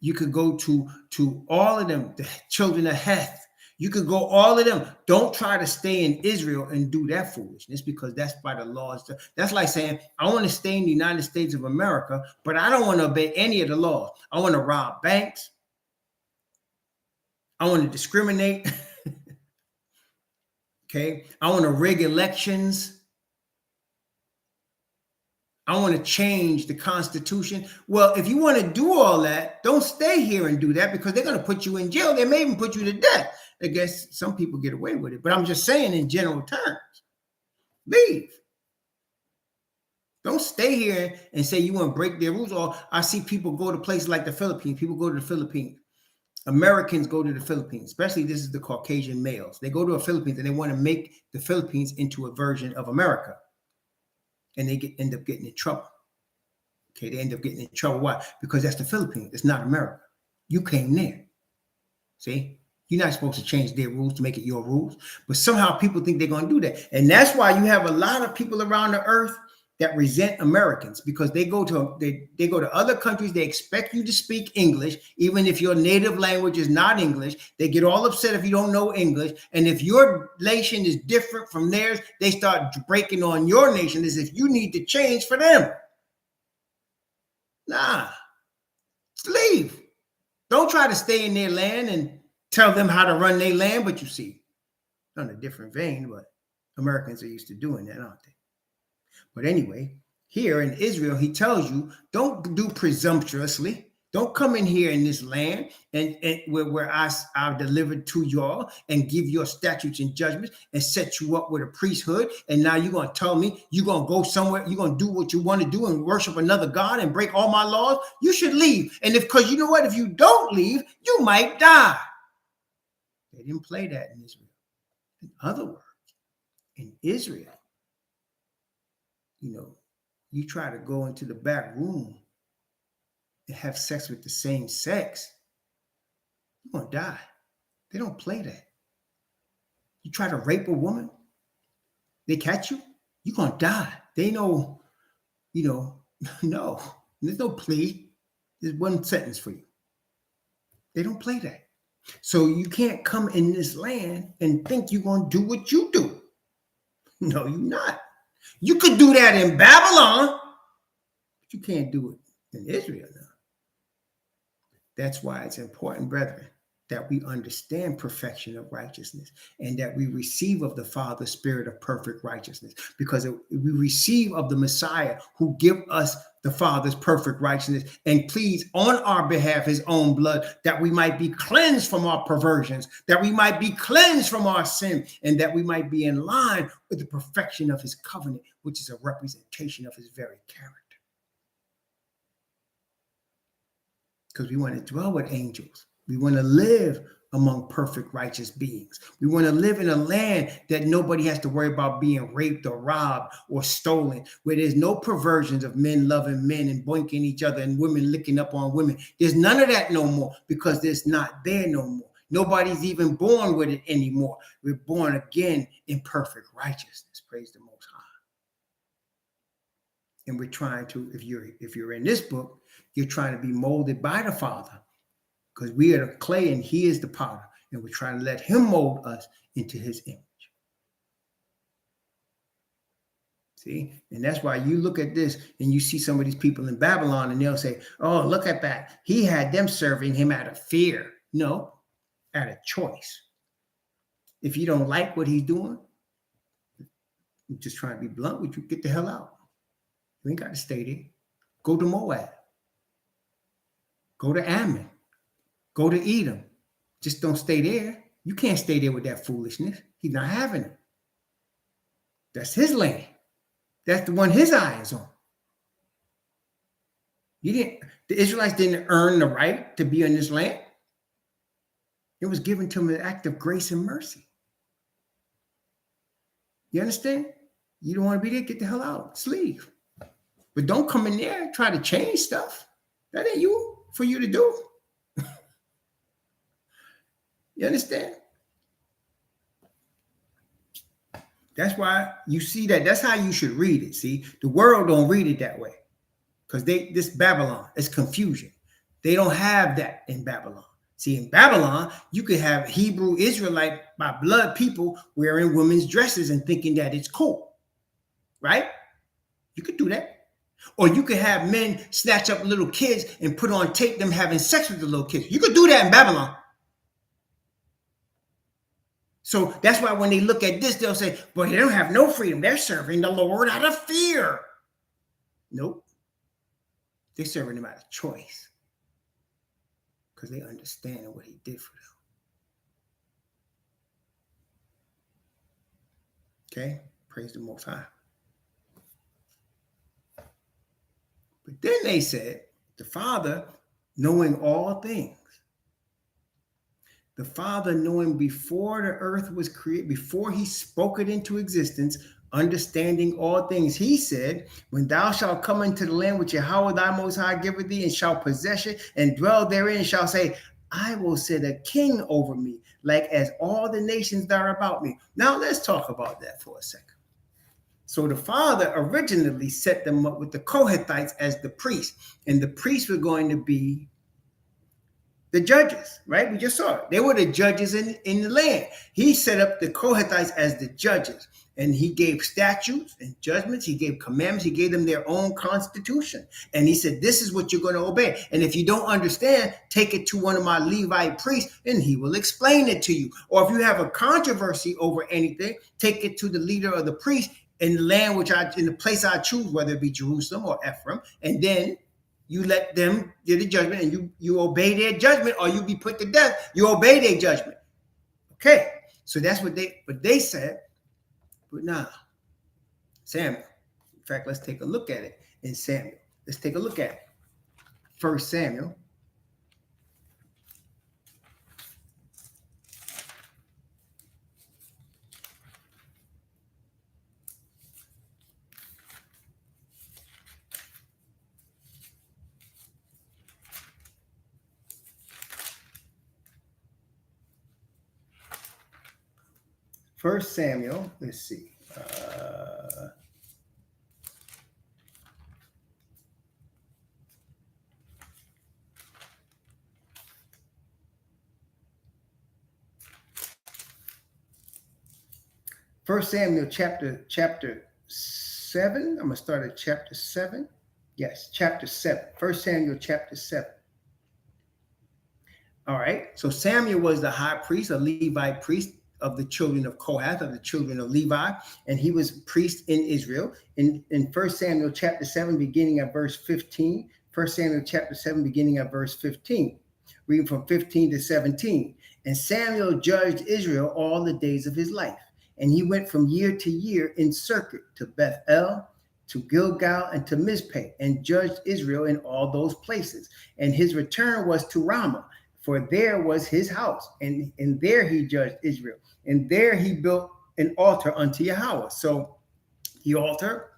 You could go to all of them, the children of Heth. You could go all of them. Don't try to stay in Israel and do that foolishness, because that's by the laws. That's like saying, I want to stay in the United States of America, but I don't want to obey any of the laws. I want to rob banks. I want to discriminate. Okay. I want to rig elections. I want to change the Constitution. Well, if you want to do all that, don't stay here and do that, because they're going to put you in jail. They may even put you to death. I guess some people get away with it, but I'm just saying in general terms, leave. Don't stay here and say you want to break their rules. Or I see people go to places like the Philippines. People go to the Philippines. Americans go to the Philippines, especially this is the Caucasian males. They go to the Philippines and they want to make the Philippines into a version of America. And they end up getting in trouble. Okay, they end up getting in trouble. Why? Because that's the Philippines. It's not America. You came there. See? You're not supposed to change their rules to make it your rules. But somehow people think they're going to do that. And that's why you have a lot of people around the earth that resent Americans, because they go to other countries. They expect you to speak English, even if your native language is not English. They get all upset if you don't know English. And if your nation is different from theirs, they start breaking on your nation as if you need to change for them. Nah, leave. Don't try to stay in their land and tell them how to run their land. But you see, on a different vein, but Americans are used to doing that, aren't they? But anyway, here in Israel, he tells you, don't do presumptuously. Don't come in here in this land and where I've delivered to y'all and give your statutes and judgments and set you up with a priesthood. And now you're going to tell me you're going to go somewhere, you're going to do what you want to do and worship another God and break all my laws. You should leave. And because you know what? If you don't leave, you might die. They didn't play that in Israel. In other words, in Israel, you try to go into the back room and have sex with the same sex, you're going to die. They don't play that. You try to rape a woman, they catch you, you're going to die. They know, no, there's no plea. There's one sentence for you. They don't play that. So you can't come in this land and think you're going to do what you do. No, you're not. You could do that in Babylon, but you can't do it in Israel now. That's why it's important, brethren, that we understand perfection of righteousness and that we receive of the Father's spirit of perfect righteousness, because we receive of the Messiah who give us the Father's perfect righteousness and pleads on our behalf his own blood, that we might be cleansed from our perversions, that we might be cleansed from our sin, and that we might be in line with the perfection of his covenant, which is a representation of his very character. Because we want to dwell with angels. We want to live among perfect righteous beings. We want to live in a land that nobody has to worry about being raped or robbed or stolen, where there's no perversions of men loving men and boinking each other and women licking up on women. There's none of that no more, because it's not there no more. Nobody's even born with it anymore. We're born again in perfect righteousness. Praise the Most High. And we're trying to, if you're in this book, you're trying to be molded by the Father, because we are the clay and he is the potter, and we're trying to let him mold us into his image. See? And that's why you look at this and you see some of these people in Babylon and they'll say, oh, look at that. He had them serving him out of fear. No, out of choice. If you don't like what he's doing, I'm just trying to be blunt with you, get the hell out. You ain't got to stay there. Go to Moab. Go to Ammon. Go to Edom. Just don't stay there. You can't stay there with that foolishness. He's not having it. That's his land. That's the one his eye is on. The Israelites didn't earn the right to be in this land. It was given to them an act of grace and mercy. You understand? You don't want to be there, get the hell out. Just leave. But don't come in there and try to change stuff. That ain't for you to do. You understand? That's why you see that. That's how you should read it. See, the world don't read it that way. Because this Babylon is confusion. They don't have that in Babylon. See, in Babylon, you could have Hebrew Israelite by blood people wearing women's dresses and thinking that it's cool. Right? You could do that. Or you could have men snatch up little kids and put on tape them having sex with the little kids. You could do that in Babylon. So that's why when they look at this, they'll say, well, they don't have no freedom. They're serving the Lord out of fear. Nope. They're serving him out of choice. Because they understand what he did for them. Okay? Praise the Most High. But then they said, the Father knowing all things. The Father knowing before the earth was created, before he spoke it into existence, understanding all things. He said, when thou shalt come into the land which Yahweh thy Most High giveth thee, and shalt possess it, and dwell therein, and shall say, I will set a king over me, like as all the nations that are about me. Now let's talk about that for a second. So the Father originally set them up with the Kohathites as the priests, and the priests were going to be the judges, right? We just saw it. They were the judges in the land. He set up the Kohathites as the judges, and he gave statutes and judgments. He gave commandments. He gave them their own constitution. And he said, this is what you're going to obey. And if you don't understand, take it to one of my Levite priests, and he will explain it to you. Or if you have a controversy over anything, take it to the leader of the priest in the land in the place I choose, whether it be Jerusalem or Ephraim, and then you let them get a judgment, and you obey their judgment, or you be put to death. You obey their judgment. Okay, so that's what they said. But now, Samuel. In fact, let's take a look at it in Samuel. Let's take a look at it. 1 Samuel. First Samuel, let's see. First Samuel chapter 7. I'm going to start at chapter 7. Yes, chapter 7. First Samuel chapter 7. All right. So Samuel was the high priest, a Levite priest of the children of Kohath, of the children of Levi, and he was priest in Israel. In 1 Samuel chapter 7, beginning at verse 15. 1 Samuel chapter 7, beginning at verse 15. Reading from 15 to 17. And Samuel judged Israel all the days of his life. And he went from year to year in circuit to Bethel, to Gilgal, and to Mizpeh, and judged Israel in all those places. And his return was to Ramah, for there was his house, and there he judged Israel. And there he built an altar unto Yahweh. So the altar,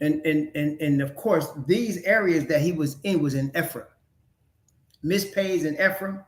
and of course, these areas that he was in Ephraim. Mizpeh is in Ephraim,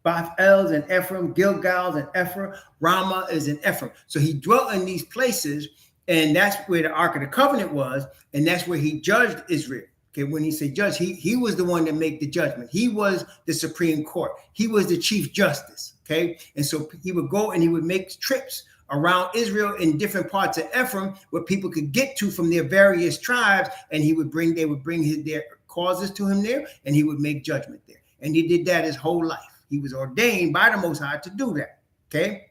Bethel is in Ephraim, Gilgal is in Ephraim, Ramah is in Ephraim. So he dwelt in these places, and that's where the Ark of the Covenant was, and that's where he judged Israel. Okay, when he said judge, he was the one that made the judgment. He was the Supreme Court. He was the Chief Justice. Okay, and so he would go and he would make trips around Israel in different parts of Ephraim where people could get to from their various tribes, and they would bring their causes to him there, and he would make judgment there. And he did that his whole life. He was ordained by the Most High to do that. Okay.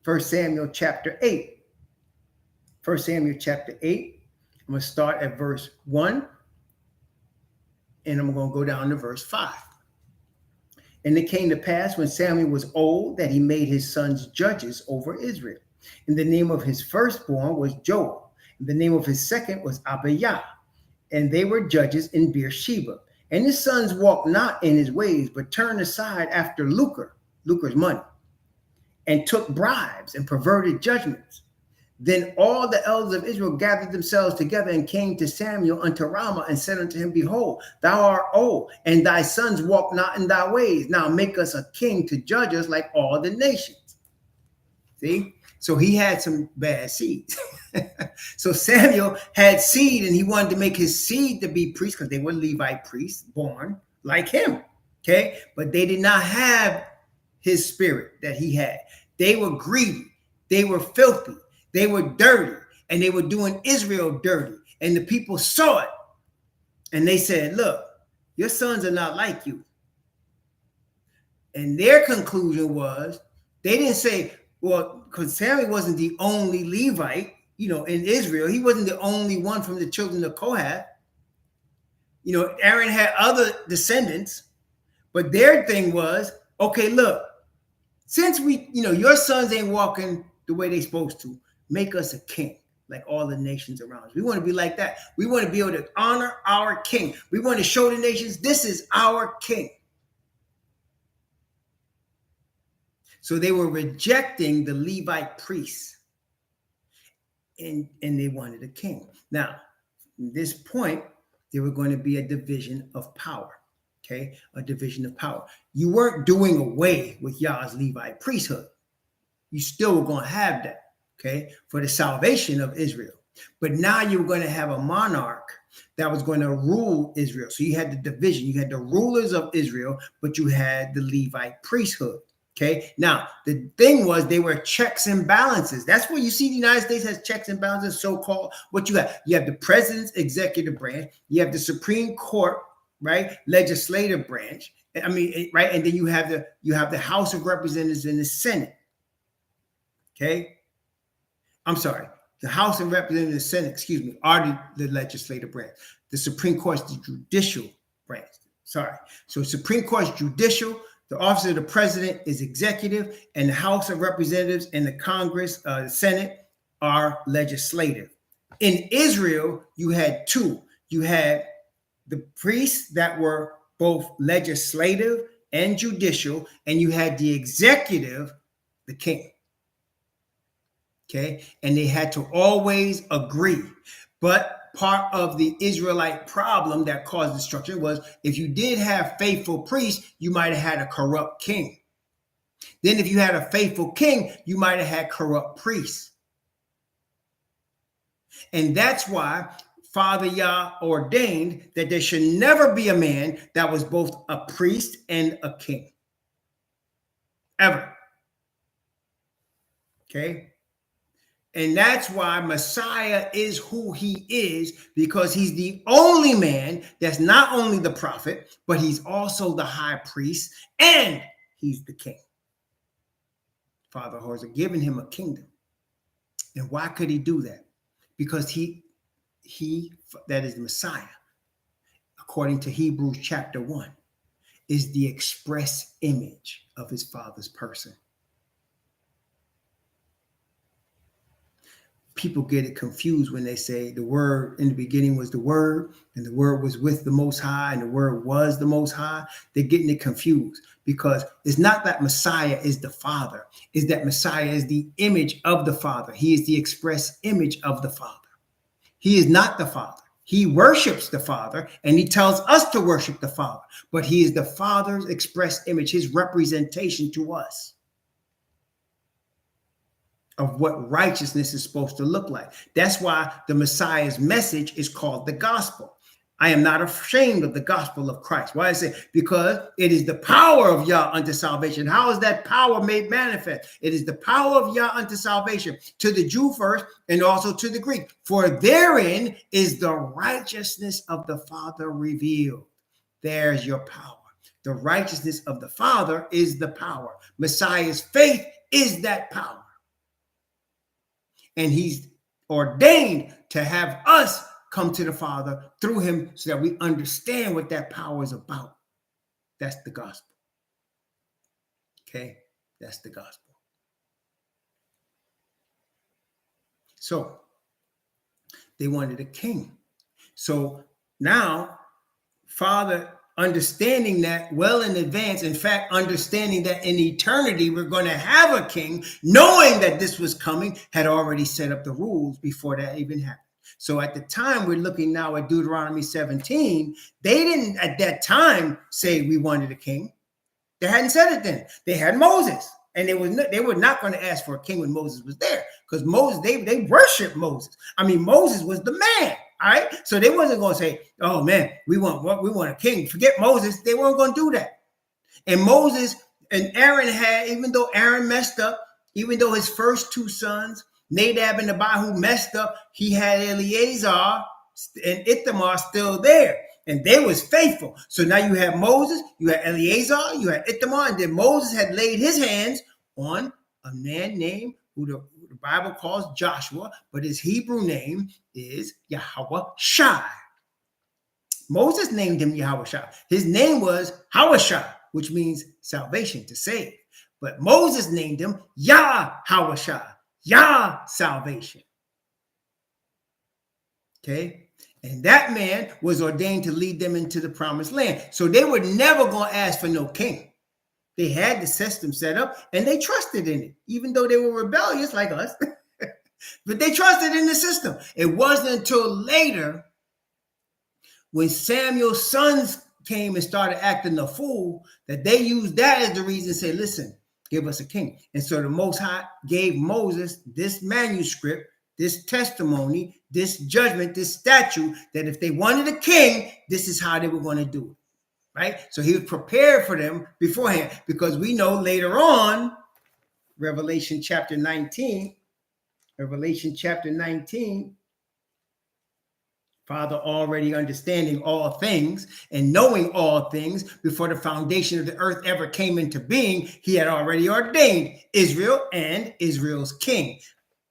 1 Samuel chapter 8. 1 Samuel chapter 8. I'm going to start at verse 1, and I'm going to go down to verse 5. And it came to pass when Samuel was old that he made his sons judges over Israel. And the name of his firstborn was Joel. And the name of his second was Abijah. And they were judges in Beersheba. And his sons walked not in his ways, but turned aside after lucre's money. and took bribes and perverted judgments. Then all the elders of Israel gathered themselves together and came to Samuel unto Ramah and said unto him, Behold, thou art old, and thy sons walk not in thy ways. Now make us a king to judge us like all the nations. See? So he had some bad seeds. So Samuel had seed, and he wanted to make his seed to be priests because they were Levite priests born like him. Okay? But they did not have his spirit that he had. They were greedy. They were filthy. They were dirty, and they were doing Israel dirty. And the people saw it, and they said, look, your sons are not like you. And their conclusion was, they didn't say, well, because Samuel wasn't the only Levite, in Israel. He wasn't the only one from the children of Kohath. Aaron had other descendants, but their thing was, okay, look, since your sons ain't walking the way they're supposed to, make us a king like all the nations around us. We want to be like that. We want to be able to honor our king. We want to show the nations this is our king. So they were rejecting the Levite priests, and they wanted a king. Now, at this point, there were going to be a division of power. Okay, a division of power. You weren't doing away with Yah's Levite priesthood. You still were going to have that. Okay, for the salvation of Israel. But now you're going to have a monarch that was going to rule Israel. So you had the division. You had the rulers of Israel, but you had the Levite priesthood. Okay, now the thing was they were checks and balances. That's what you see the United States has checks and balances, so-called. What you have the president's executive branch. You have the Supreme Court, right? Legislative branch. Right? And then you have the House of Representatives and the Senate. Okay. I'm sorry, the House of Representatives and the Senate, are the legislative branch. The Supreme Court is the judicial branch. Sorry. So Supreme Court is judicial, the office of the president is executive, and the House of Representatives and the Congress, the Senate, are legislative. In Israel, you had two. You had the priests that were both legislative and judicial, and you had the executive, the king. Okay, and they had to always agree. But part of the Israelite problem that caused destruction was if you did have faithful priests, you might have had a corrupt king. Then if you had a faithful king, you might have had corrupt priests. And that's why Father Yah ordained that there should never be a man that was both a priest and a king. Ever. Okay? And that's why Messiah is who he is, because he's the only man that's not only the prophet, but he's also the high priest and he's the king. Father has given him a kingdom. And why could he do that? Because he that is the Messiah, according to Hebrews chapter 1, is the express image of his Father's person. People get it confused when they say the Word in the beginning was the Word, and the Word was with the Most High, and the Word was the Most High. They're getting it confused because it's not that Messiah is the Father. It's that Messiah is the image of the Father. He is the express image of the Father. He is not the Father. He worships the Father, and he tells us to worship the Father. But he is the Father's express image, his representation to us of what righteousness is supposed to look like. That's why the Messiah's message is called the gospel. I am not ashamed of the gospel of Christ. Why I say? Because it is the power of Yah unto salvation. How is that power made manifest? It is the power of Yah unto salvation to the Jew first and also to the Greek. For therein is the righteousness of the Father revealed. There's your power. The righteousness of the Father is the power. Messiah's faith is that power. And he's ordained to have us come to the Father through him so that we understand what that power is about. That's the gospel. Okay? That's the gospel. So they wanted a king. So now Father understanding that well in advance. In fact, understanding that in eternity, we're going to have a king, knowing that this was coming, had already set up the rules before that even happened. So at the time, we're looking now at Deuteronomy 17. They didn't at that time say we wanted a king. They hadn't said it then. They had Moses. And they were not going to ask for a king when Moses was there, because Moses, they worshiped Moses. I mean, Moses was the man. All right. So they wasn't going to say, oh man, we want a king. Forget Moses. They weren't going to do that. And Moses and Aaron had, even though Aaron messed up, even though his first two sons, Nadab and Abihu, messed up, he had Eleazar and Ithamar still there. And they was faithful. So now you have Moses, you had Eleazar, you had Ithamar, and then Moses had laid his hands on a man named, who the Bible calls Joshua, but his Hebrew name is Yahweh Shai. Moses named him Yahweh Shai. His name was Hawashai, which means salvation, to save. But Moses named him Yahweh Shai, Yah salvation. Okay? And that man was ordained to lead them into the promised land. So they were never going to ask for no king. They had the system set up and they trusted in it, even though they were rebellious like us. But they trusted in the system. It wasn't until later, when Samuel's sons came and started acting a fool, that they used that as the reason to say, listen, give us a king. And so the Most High gave Moses this manuscript, this testimony, this judgment, this statute, that if they wanted a king, this is how they were going to do it, right? So he was prepared for them beforehand, because we know later on, Revelation chapter 19, Father already understanding all things and knowing all things before the foundation of the earth ever came into being, he had already ordained Israel and Israel's king.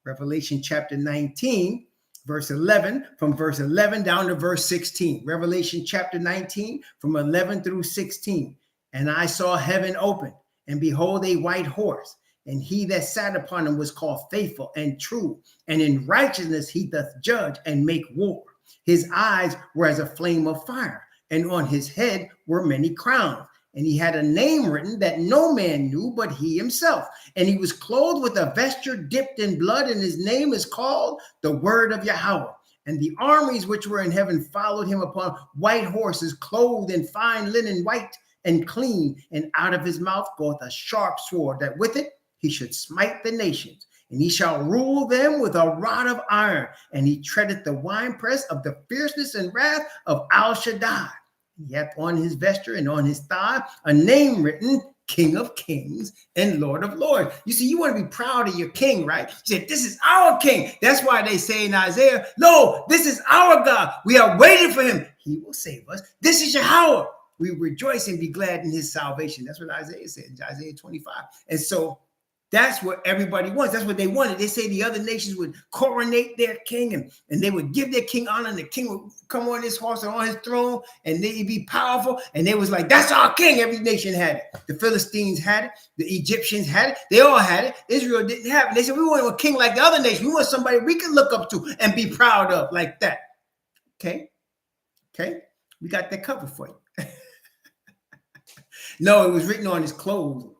Revelation chapter 19, verse 11, from verse 11 down to verse 16. Revelation chapter 19, from 11 through 16. And I saw heaven open, and behold, a white horse. And he that sat upon him was called Faithful and True. And in righteousness he doth judge and make war. His eyes were as a flame of fire, and on his head were many crowns. And he had a name written that no man knew but he himself. And he was clothed with a vesture dipped in blood, and his name is called the Word of Yahweh. And the armies which were in heaven followed him upon white horses, clothed in fine linen, white and clean. And out of his mouth goeth a sharp sword, that with it he should smite the nations. And he shall rule them with a rod of iron. And he treadeth the winepress of the fierceness and wrath of Al Shaddai. He hath on his vesture and on his thigh a name written, King of Kings and Lord of Lords. You see, you want to be proud of your king, right? You say, this is our king. That's why they say in Isaiah, no, this is our God. We are waiting for him. He will save us. This is Yahweh. We rejoice and be glad in his salvation. That's what Isaiah said in Isaiah 25. And so that's what everybody wants. That's what they wanted. They say the other nations would coronate their king, and they would give their king honor, and the king would come on his horse and on his throne, and they'd be powerful. And they was like, that's our king. Every nation had it. The Philistines had it. The Egyptians had it. They all had it. Israel didn't have it. They said, we want a king like the other nation. We want somebody we can look up to and be proud of like that. Okay. We got that covered for you. No, it was written on his clothes.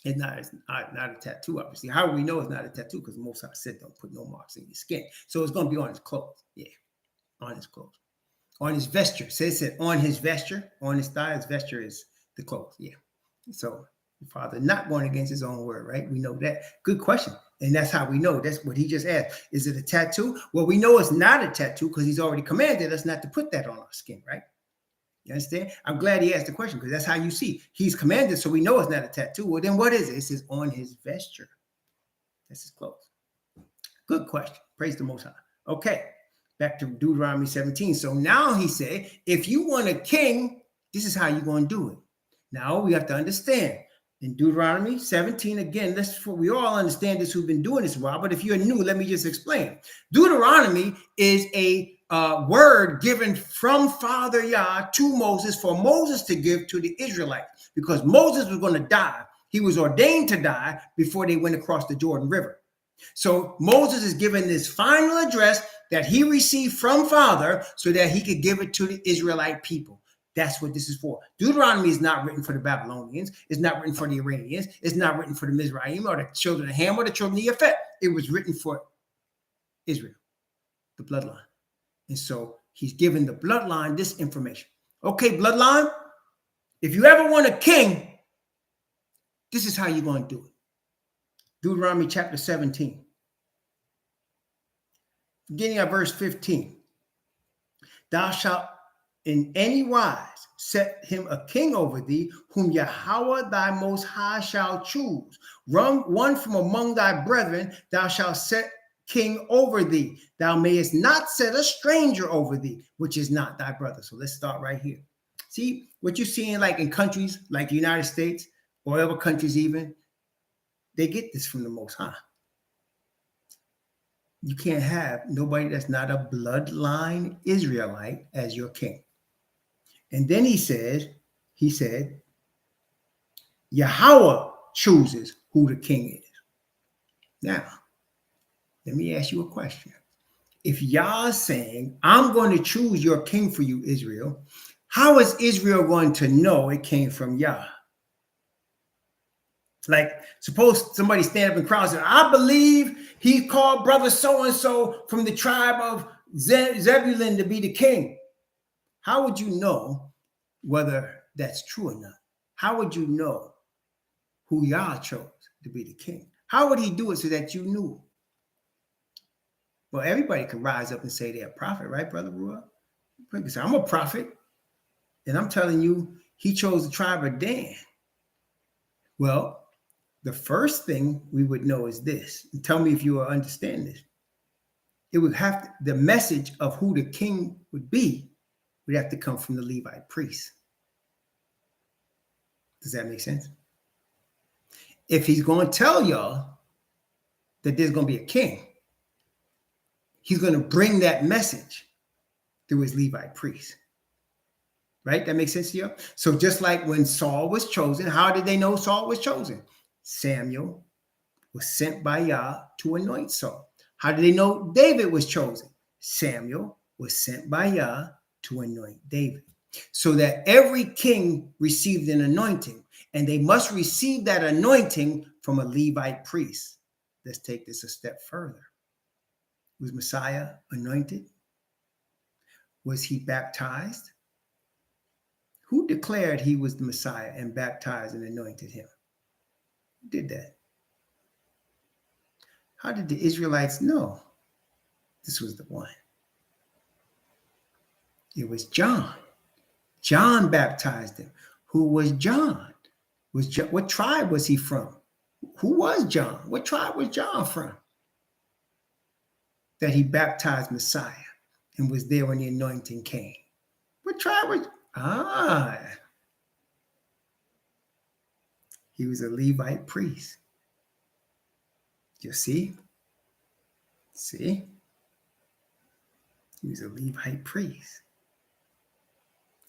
It's not a tattoo, obviously. How do we know it's not a tattoo? Because most I said don't put no marks in your skin. So it's going to be on his clothes. Yeah, on his clothes. On his vesture. So it said on his vesture, on his thigh. His vesture is the clothes. Yeah. So the Father not going against his own word, right? We know that. Good question. And that's how we know. That's what he just asked. Is it a tattoo? Well, we know it's not a tattoo because he's already commanded us not to put that on our skin, right? You understand? I'm glad he asked the question, because that's how you see. He's commanded, so we know it's not a tattoo. Well, then what is it? It says on his vesture. That's his clothes. Good question. Praise the Most High. Okay, back to Deuteronomy 17. So now he said, if you want a king, this is how you're going to do it. Now we have to understand. In Deuteronomy 17, again, we all understand this who've been doing this a while, but if you're new, let me just explain. Deuteronomy is a word given from Father Yah to Moses, for Moses to give to the Israelites, because Moses was going to die. He was ordained to die before they went across the Jordan River. So Moses is given this final address that he received from Father so that he could give it to the Israelite people. That's what this is for. Deuteronomy is not written for the Babylonians. It's not written for the Iranians. It's not written for the Mizraim or the children of Ham or the children of Yafet. It was written for Israel, the bloodline. And so he's giving the bloodline this information. Okay, bloodline, if you ever want a king, this is how you're going to do it. Deuteronomy chapter 17. Beginning at verse 15. Thou shalt in any wise set him a king over thee, whom Yahweh thy most high shall choose. One from among thy brethren thou shalt set king over thee. Thou mayest not set a stranger over thee, which is not thy brother. So let's start right here. See what you're seeing, like in countries like the United States or other countries even, they get this from the Most High. You can't have nobody that's not a bloodline Israelite as your king. And then he said, Yahweh chooses who the king is. Now, let me ask you a question. If Yah is saying, I'm going to choose your king for you, Israel, how is Israel going to know it came from Yah? Like, suppose somebody stand up and cry and say, I believe he called brother so-and-so from the tribe of Zebulun to be the king. How would you know whether that's true or not? How would you know who Yah chose to be the king? How would he do it so that you knew? Well, everybody can rise up and say they're a prophet, right, Brother Ruah? You can say, I'm a prophet, and I'm telling you, he chose the tribe of Dan. Well, the first thing we would know is this. And tell me if you will understand this. It would have to, the message of who the king would be would have to come from the Levite priest. Does that make sense? If he's going to tell y'all that there's going to be a king, he's going to bring that message through his Levite priest. Right? That makes sense to you? So just like when Saul was chosen, how did they know Saul was chosen? Samuel was sent by Yah to anoint Saul. How did they know David was chosen? Samuel was sent by Yah to anoint David. So that every king received an anointing, and they must receive that anointing from a Levite priest. Let's take this a step further. Was Messiah anointed? Was he baptized? Who declared he was the Messiah and baptized and anointed him? Who did that? How did the Israelites know this was the one? It was John. John baptized him. Who was John? What tribe was he from? Who was John? What tribe was John from? That he baptized Messiah and was there when the anointing came. What tribe was? He was a Levite priest. You see? See? He was a Levite priest.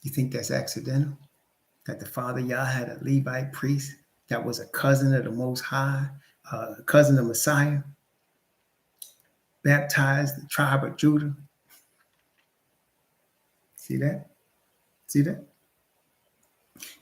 You think that's accidental? That the Father Yah had a Levite priest that was a cousin of the Most High, a cousin of Messiah, baptized the tribe of Judah? See that? See that?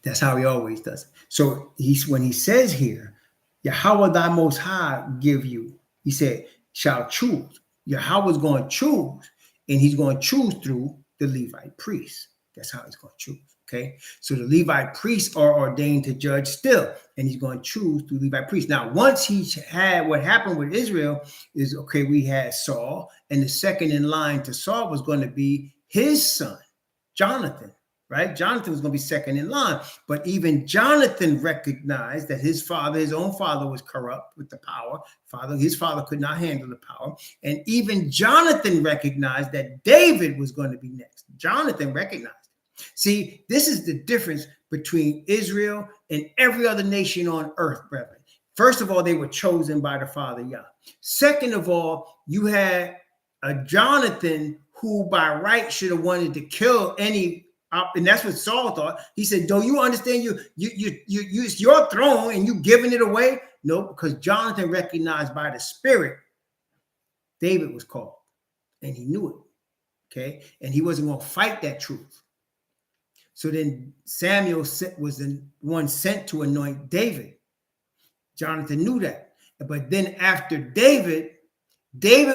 That's how he always does it. So when he says here, Yahweh thy most high give you, he said, shall choose. Yahweh's going to choose, and he's going to choose through the Levite priests. That's how he's going to choose. Okay. So the Levite priests are ordained to judge still, and he's going to choose through Levite priests. Now, once he had what happened with Israel is, okay, we had Saul, and the second in line to Saul was going to be his son, Jonathan. Right? Jonathan was going to be second in line. But even Jonathan recognized that his own father was corrupt with the power. His father could not handle the power. And even Jonathan recognized that David was going to be next. Jonathan recognized it. See, this is the difference between Israel and every other nation on earth, brethren. First of all, they were chosen by the Father Yah. Second of all, you had a Jonathan who by right should have wanted to kill any. And that's what Saul thought. He said, "Do you understand? It's your throne, and you giving it away?" No, because Jonathan recognized by the Spirit, David was called, and he knew it. Okay, and he wasn't going to fight that truth. So then Samuel was the one sent to anoint David. Jonathan knew that. But then after David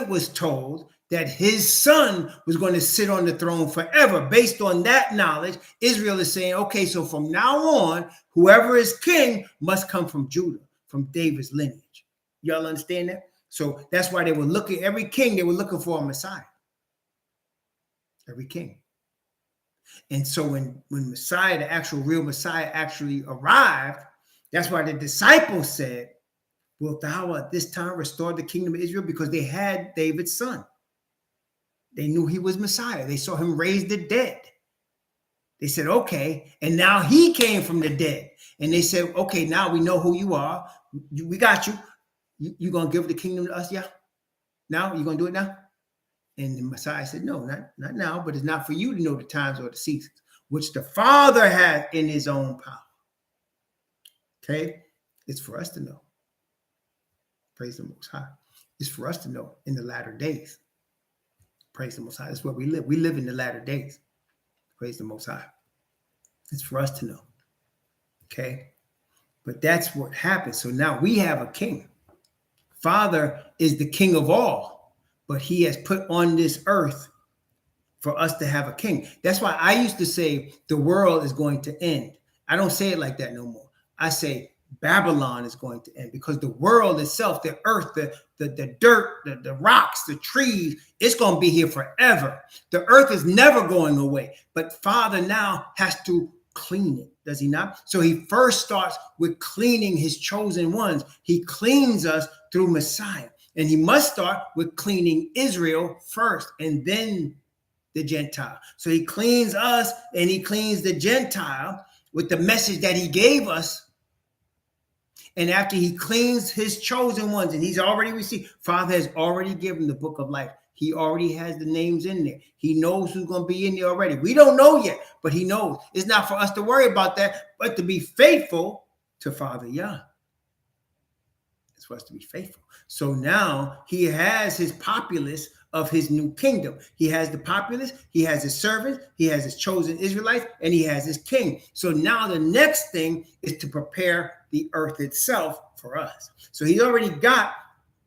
was told that his son was going to sit on the throne forever. Based on that knowledge, Israel is saying, okay, so from now on, whoever is king must come from Judah, from David's lineage. Y'all understand that? So that's why they were looking, every king, they were looking for a Messiah. Every king. And so when Messiah, the actual real Messiah, actually arrived, that's why the disciples said, wilt thou at this time restore the kingdom of Israel? Because they had David's son. They knew he was Messiah. They saw him raise the dead. They said, okay, and now he came from the dead. And they said, okay, now we know who you are. We got you. You going to give the kingdom to us? Yeah. Now? You going to do it now? And the Messiah said, no, not now, but it's not for you to know the times or the seasons, which the Father has in his own power. Okay? It's for us to know. Praise the Most High. It's for us to know in the latter days. Praise the Most High. That's where we live. We live in the latter days. Praise the Most High. It's for us to know. Okay? But that's what happens. So now we have a king. Father is the king of all, but he has put on this earth for us to have a king. That's why I used to say the world is going to end. I don't say it like that no more. I say Babylon is going to end, because the world itself, the earth, the dirt, the rocks, the trees, it's going to be here forever. The earth is never going away, but Father now has to clean it, does he not? So he first starts with cleaning his chosen ones. He cleans us through Messiah, and he must start with cleaning Israel first, and then the Gentile. So he cleans us and he cleans the Gentile with the message that he gave us. And after he cleans his chosen ones, and he's already received, Father has already given the book of life. He already has the names in there. He knows who's going to be in there already. We don't know yet, but he knows. It's not for us to worry about that, but to be faithful to Father Yah. It's for us to be faithful. So now he has his populace of his new kingdom. He has the populace, he has his servants, he has his chosen Israelites, and he has his king. So now the next thing is to prepare the earth itself for us. So he's already got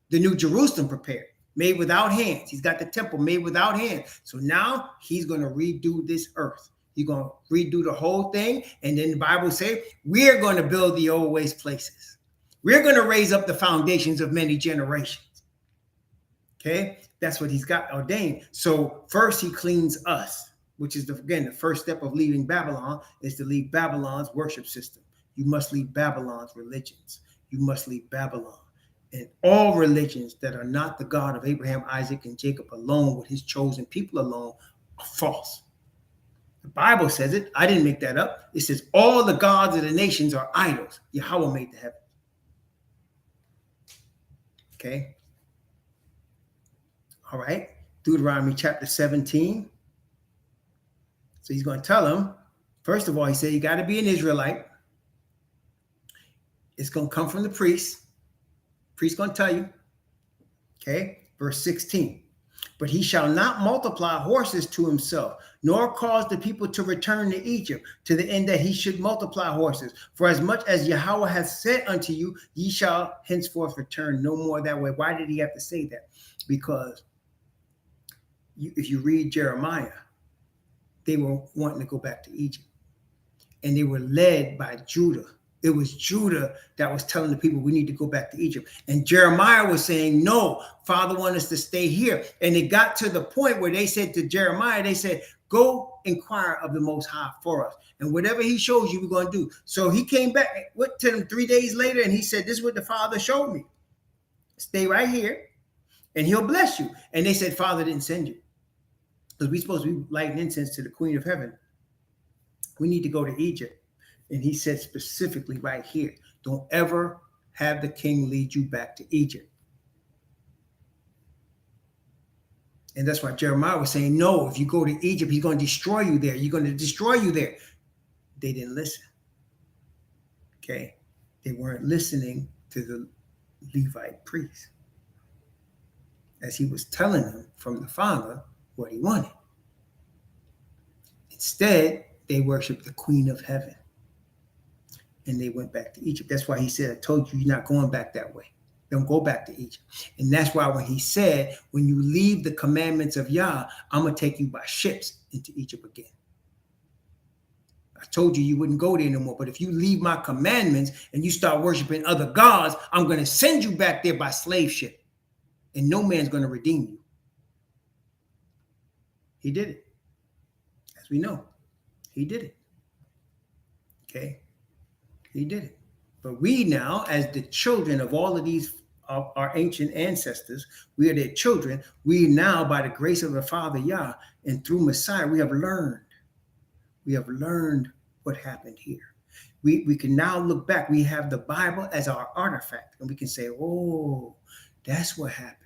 the new Jerusalem prepared, made without hands. He's got the temple made without hands. So now he's going to redo this earth. He's going to redo the whole thing. And then the Bible says, we're going to build the old waste places. We're going to raise up the foundations of many generations. Okay, that's what he's got ordained. So first he cleans us, which is, again, the first step of leaving Babylon is to leave Babylon's worship system. You must leave Babylon's religions. You must leave Babylon. And all religions that are not the God of Abraham, Isaac, and Jacob alone, with his chosen people alone, are false. The Bible says it. I didn't make that up. It says all the gods of the nations are idols. Yahweh made the heavens. Okay. All right. Deuteronomy chapter 17. So he's going to tell them, first of all, he said, you got to be an Israelite. It's going to come from the priest. Priest going to tell you. Okay. Verse 16. But he shall not multiply horses to himself, nor cause the people to return to Egypt, to the end that he should multiply horses. For as much as Yahweh hath said unto you, ye shall henceforth return no more that way. Why did he have to say that? Because if you read Jeremiah, they were wanting to go back to Egypt. And they were led by Judah. It was Judah that was telling the people, we need to go back to Egypt. And Jeremiah was saying, no, Father wants us to stay here. And it got to the point where they said to Jeremiah, they said, go inquire of the Most High for us. And whatever he shows you, we're going to do. So he came back, went to them 3 days later, and he said, this is what the Father showed me. Stay right here, and he'll bless you. And they said, Father didn't send you. Because we're supposed to be lighting incense to the Queen of Heaven. We need to go to Egypt. And he said specifically right here, don't ever have the king lead you back to Egypt. And that's why Jeremiah was saying, no, if you go to Egypt, he's going to destroy you there. You're going to destroy you there. They didn't listen. Okay. They weren't listening to the Levite priest, as he was telling them from the Father what he wanted. Instead, They worshiped the Queen of Heaven. And they went back to Egypt. That's why he said, I told you, you're not going back that way. Don't go back to Egypt. And that's why when he said, when you leave the commandments of Yah, I'm going to take you by ships into Egypt again. I told you wouldn't go there no more. But if you leave my commandments and you start worshiping other gods, I'm going to send you back there by slave ship. And no man's going to redeem you. He did it. As we know, he did it. Okay? He did it. But we now, as the children of all of these, our ancient ancestors, we are their children. We now, by the grace of the Father Yah, and through Messiah, we have learned. We have learned what happened here. We can now look back. We have the Bible as our artifact. And we can say, oh, that's what happened.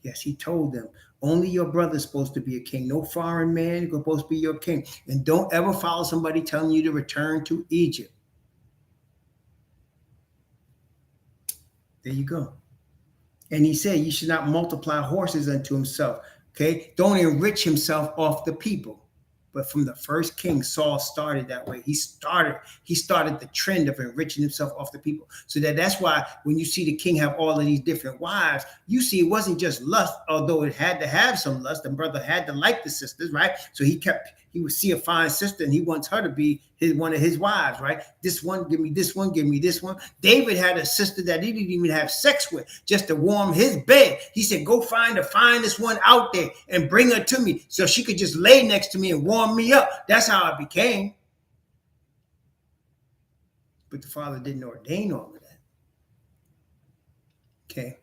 Yes, he told them, only your brother's supposed to be a king. No foreign man is supposed to be your king. And don't ever follow somebody telling you to return to Egypt. There you go. And he said, you should not multiply horses unto himself. Okay. Don't enrich himself off the people. But from the first king, Saul started that way. He started the trend of enriching himself off the people. So that's why when you see the king have all of these different wives, you see it wasn't just lust, although it had to have some lust. The brother had to like the sisters, right? So he would see a fine sister and he wants her to be one of his wives, right? This one, give me this one, give me this one. David had a sister that he didn't even have sex with just to warm his bed. He said, go find the finest one out there and bring her to me so she could just lay next to me and warm me up. That's how it became. But the Father didn't ordain all of that. Okay.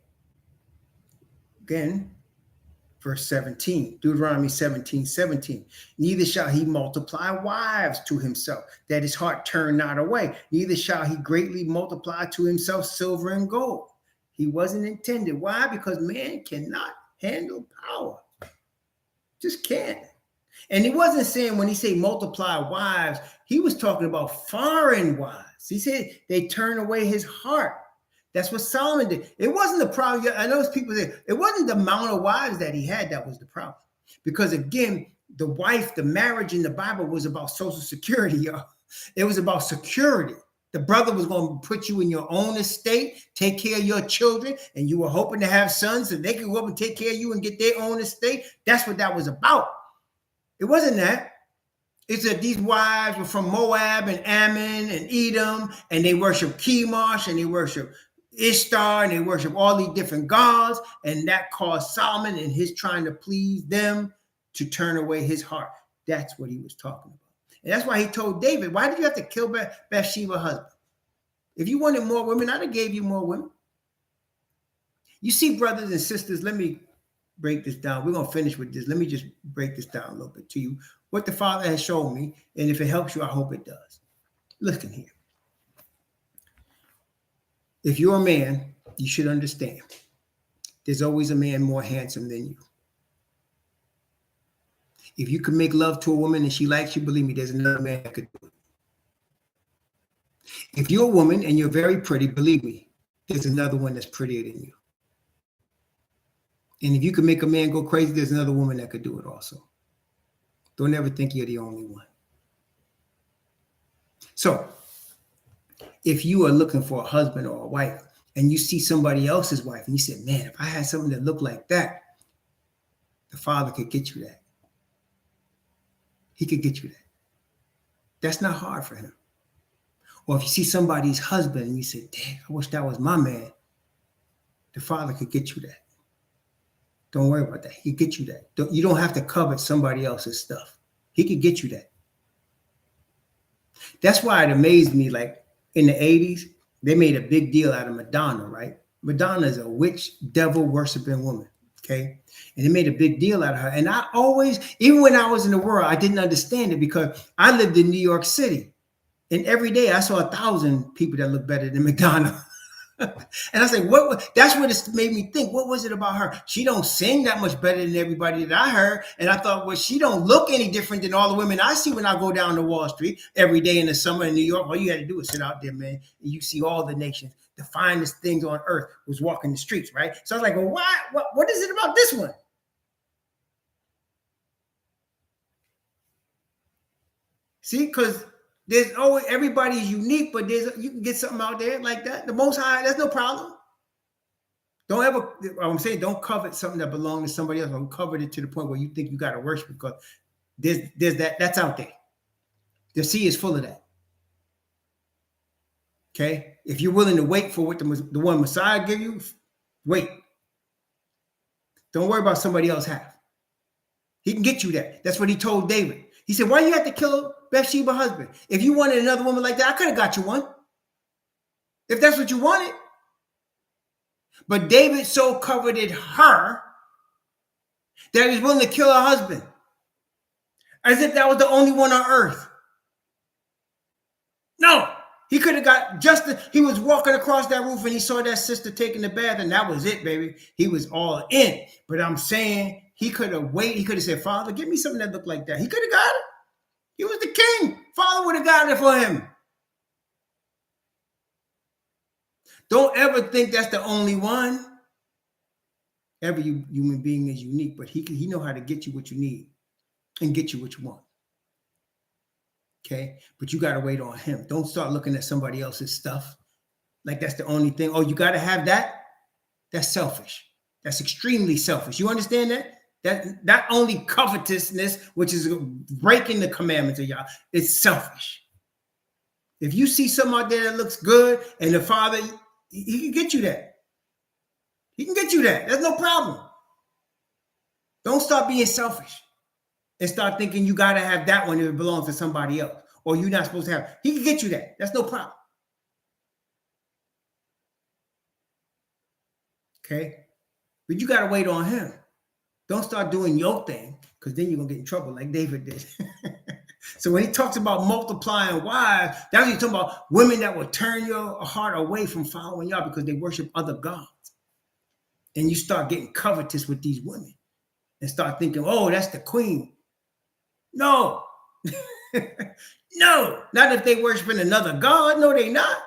Again, verse 17, Deuteronomy 17:17. Neither shall he multiply wives to himself, that his heart turn not away. Neither shall he greatly multiply to himself silver and gold. He wasn't intended. Why? Because man cannot handle power. Just can't. And he wasn't saying when he said multiply wives, he was talking about foreign wives. He said they turn away his heart. That's what Solomon did. It wasn't the problem. I know people say it wasn't the amount of wives that he had that was the problem. Because again, the marriage in the Bible was about social security, y'all. It was about security. The brother was going to put you in your own estate, take care of your children, and you were hoping to have sons so they could go up and take care of you and get their own estate. That's what that was about. It wasn't that. It's that these wives were from Moab and Ammon and Edom, and they worship Chemosh and they worship Ishtar and they worship all these different gods, and that caused Solomon and his trying to please them to turn away his heart. That's what he was talking about. And that's why he told David, why did you have to kill Bathsheba's husband? If you wanted more women, I'd have gave you more women. You see, brothers and sisters, let me break this down. We're going to finish with this. Let me just break this down a little bit to you. What the Father has shown me, and if it helps you, I hope it does. Listen here. If you're a man, you should understand there's always a man more handsome than you. If you can make love to a woman and she likes you, believe me, there's another man that could do it. If you're a woman and you're very pretty, believe me, there's another one that's prettier than you. And if you can make a man go crazy, there's another woman that could do it also. Don't ever think you're the only one. So, if you are looking for a husband or a wife and you see somebody else's wife and you say, man, if I had something that looked like that, the Father could get you that. He could get you that. That's not hard for him. Or if you see somebody's husband and you say, dang, I wish that was my man, the Father could get you that. Don't worry about that. He could get you that. You don't have to covet somebody else's stuff. He could get you that. That's why it amazed me, like in the 80s, they made a big deal out of Madonna, right? Madonna is a witch, devil worshiping woman, okay? And they made a big deal out of her. And I always, even when I was in the world, I didn't understand it because I lived in New York City. And every day I saw 1,000 people that looked better than Madonna. And I was like, that's what it made me think. What was it about her? She don't sing that much better than everybody that I heard. And I thought, well, she don't look any different than all the women I see when I go down to Wall Street every day in the summer in New York. All you had to do was sit out there, man. And you see all the nations. The finest things on earth was walking the streets, right? So I was like, well, what is it about this one? See, because there's always, everybody's unique, but you can get something out there like that. The Most High, that's no problem. Don't ever, I'm saying, don't covet something that belongs to somebody else, or covet it to the point where you think you got to worship, because there's that's out there. The sea is full of that. Okay, if you're willing to wait for what the one Messiah give you, wait. Don't worry about somebody else have. He can get you that. That's what he told David. He said, "Why you have to kill Bathsheba's husband? If you wanted another woman like that, I could have got you one. If that's what you wanted." But David so coveted her that he was willing to kill her husband, as if that was the only one on earth. No, he could have got he was walking across that roof and he saw that sister taking the bath, and that was it, baby. He was all in. But I'm saying, he could have waited. He could have said, "Father, give me something that looked like that." He could have got it. He was the king. Father would have gotten it for him. Don't ever think that's the only one. Every human being is unique, but he know how to get you what you need and get you what you want. Okay, but you got to wait on him. Don't start looking at somebody else's stuff like that's the only thing. Oh, you got to have that? That's selfish. That's extremely selfish. You understand that? That not only covetousness, which is breaking the commandments of y'all, it's selfish. If you see something out there that looks good, and the Father, he can get you that. He can get you that. There's no problem. Don't start being selfish and start thinking you got to have that one if it belongs to somebody else, or you're not supposed to have it. He can get you that. That's no problem. Okay? But you got to wait on him. Don't start doing your thing, because then you're going to get in trouble like David did. So when he talks about multiplying wives, that's what he's talking about, women that will turn your heart away from following y'all because they worship other gods. And you start getting covetous with these women and start thinking, oh, that's the queen. No. No. Not if they worshiping another god. No, they not.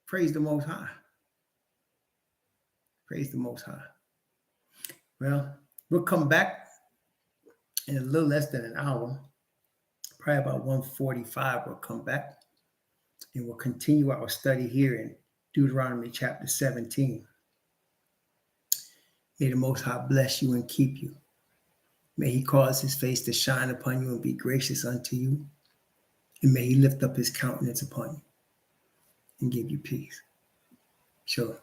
Praise the Most High. Praise the Most High. Well, we'll come back in a little less than an hour. Probably about 1:45 we'll come back. And we'll continue our study here in Deuteronomy chapter 17. May the Most High bless you and keep you. May he cause his face to shine upon you and be gracious unto you. And may he lift up his countenance upon you and give you peace. Sure.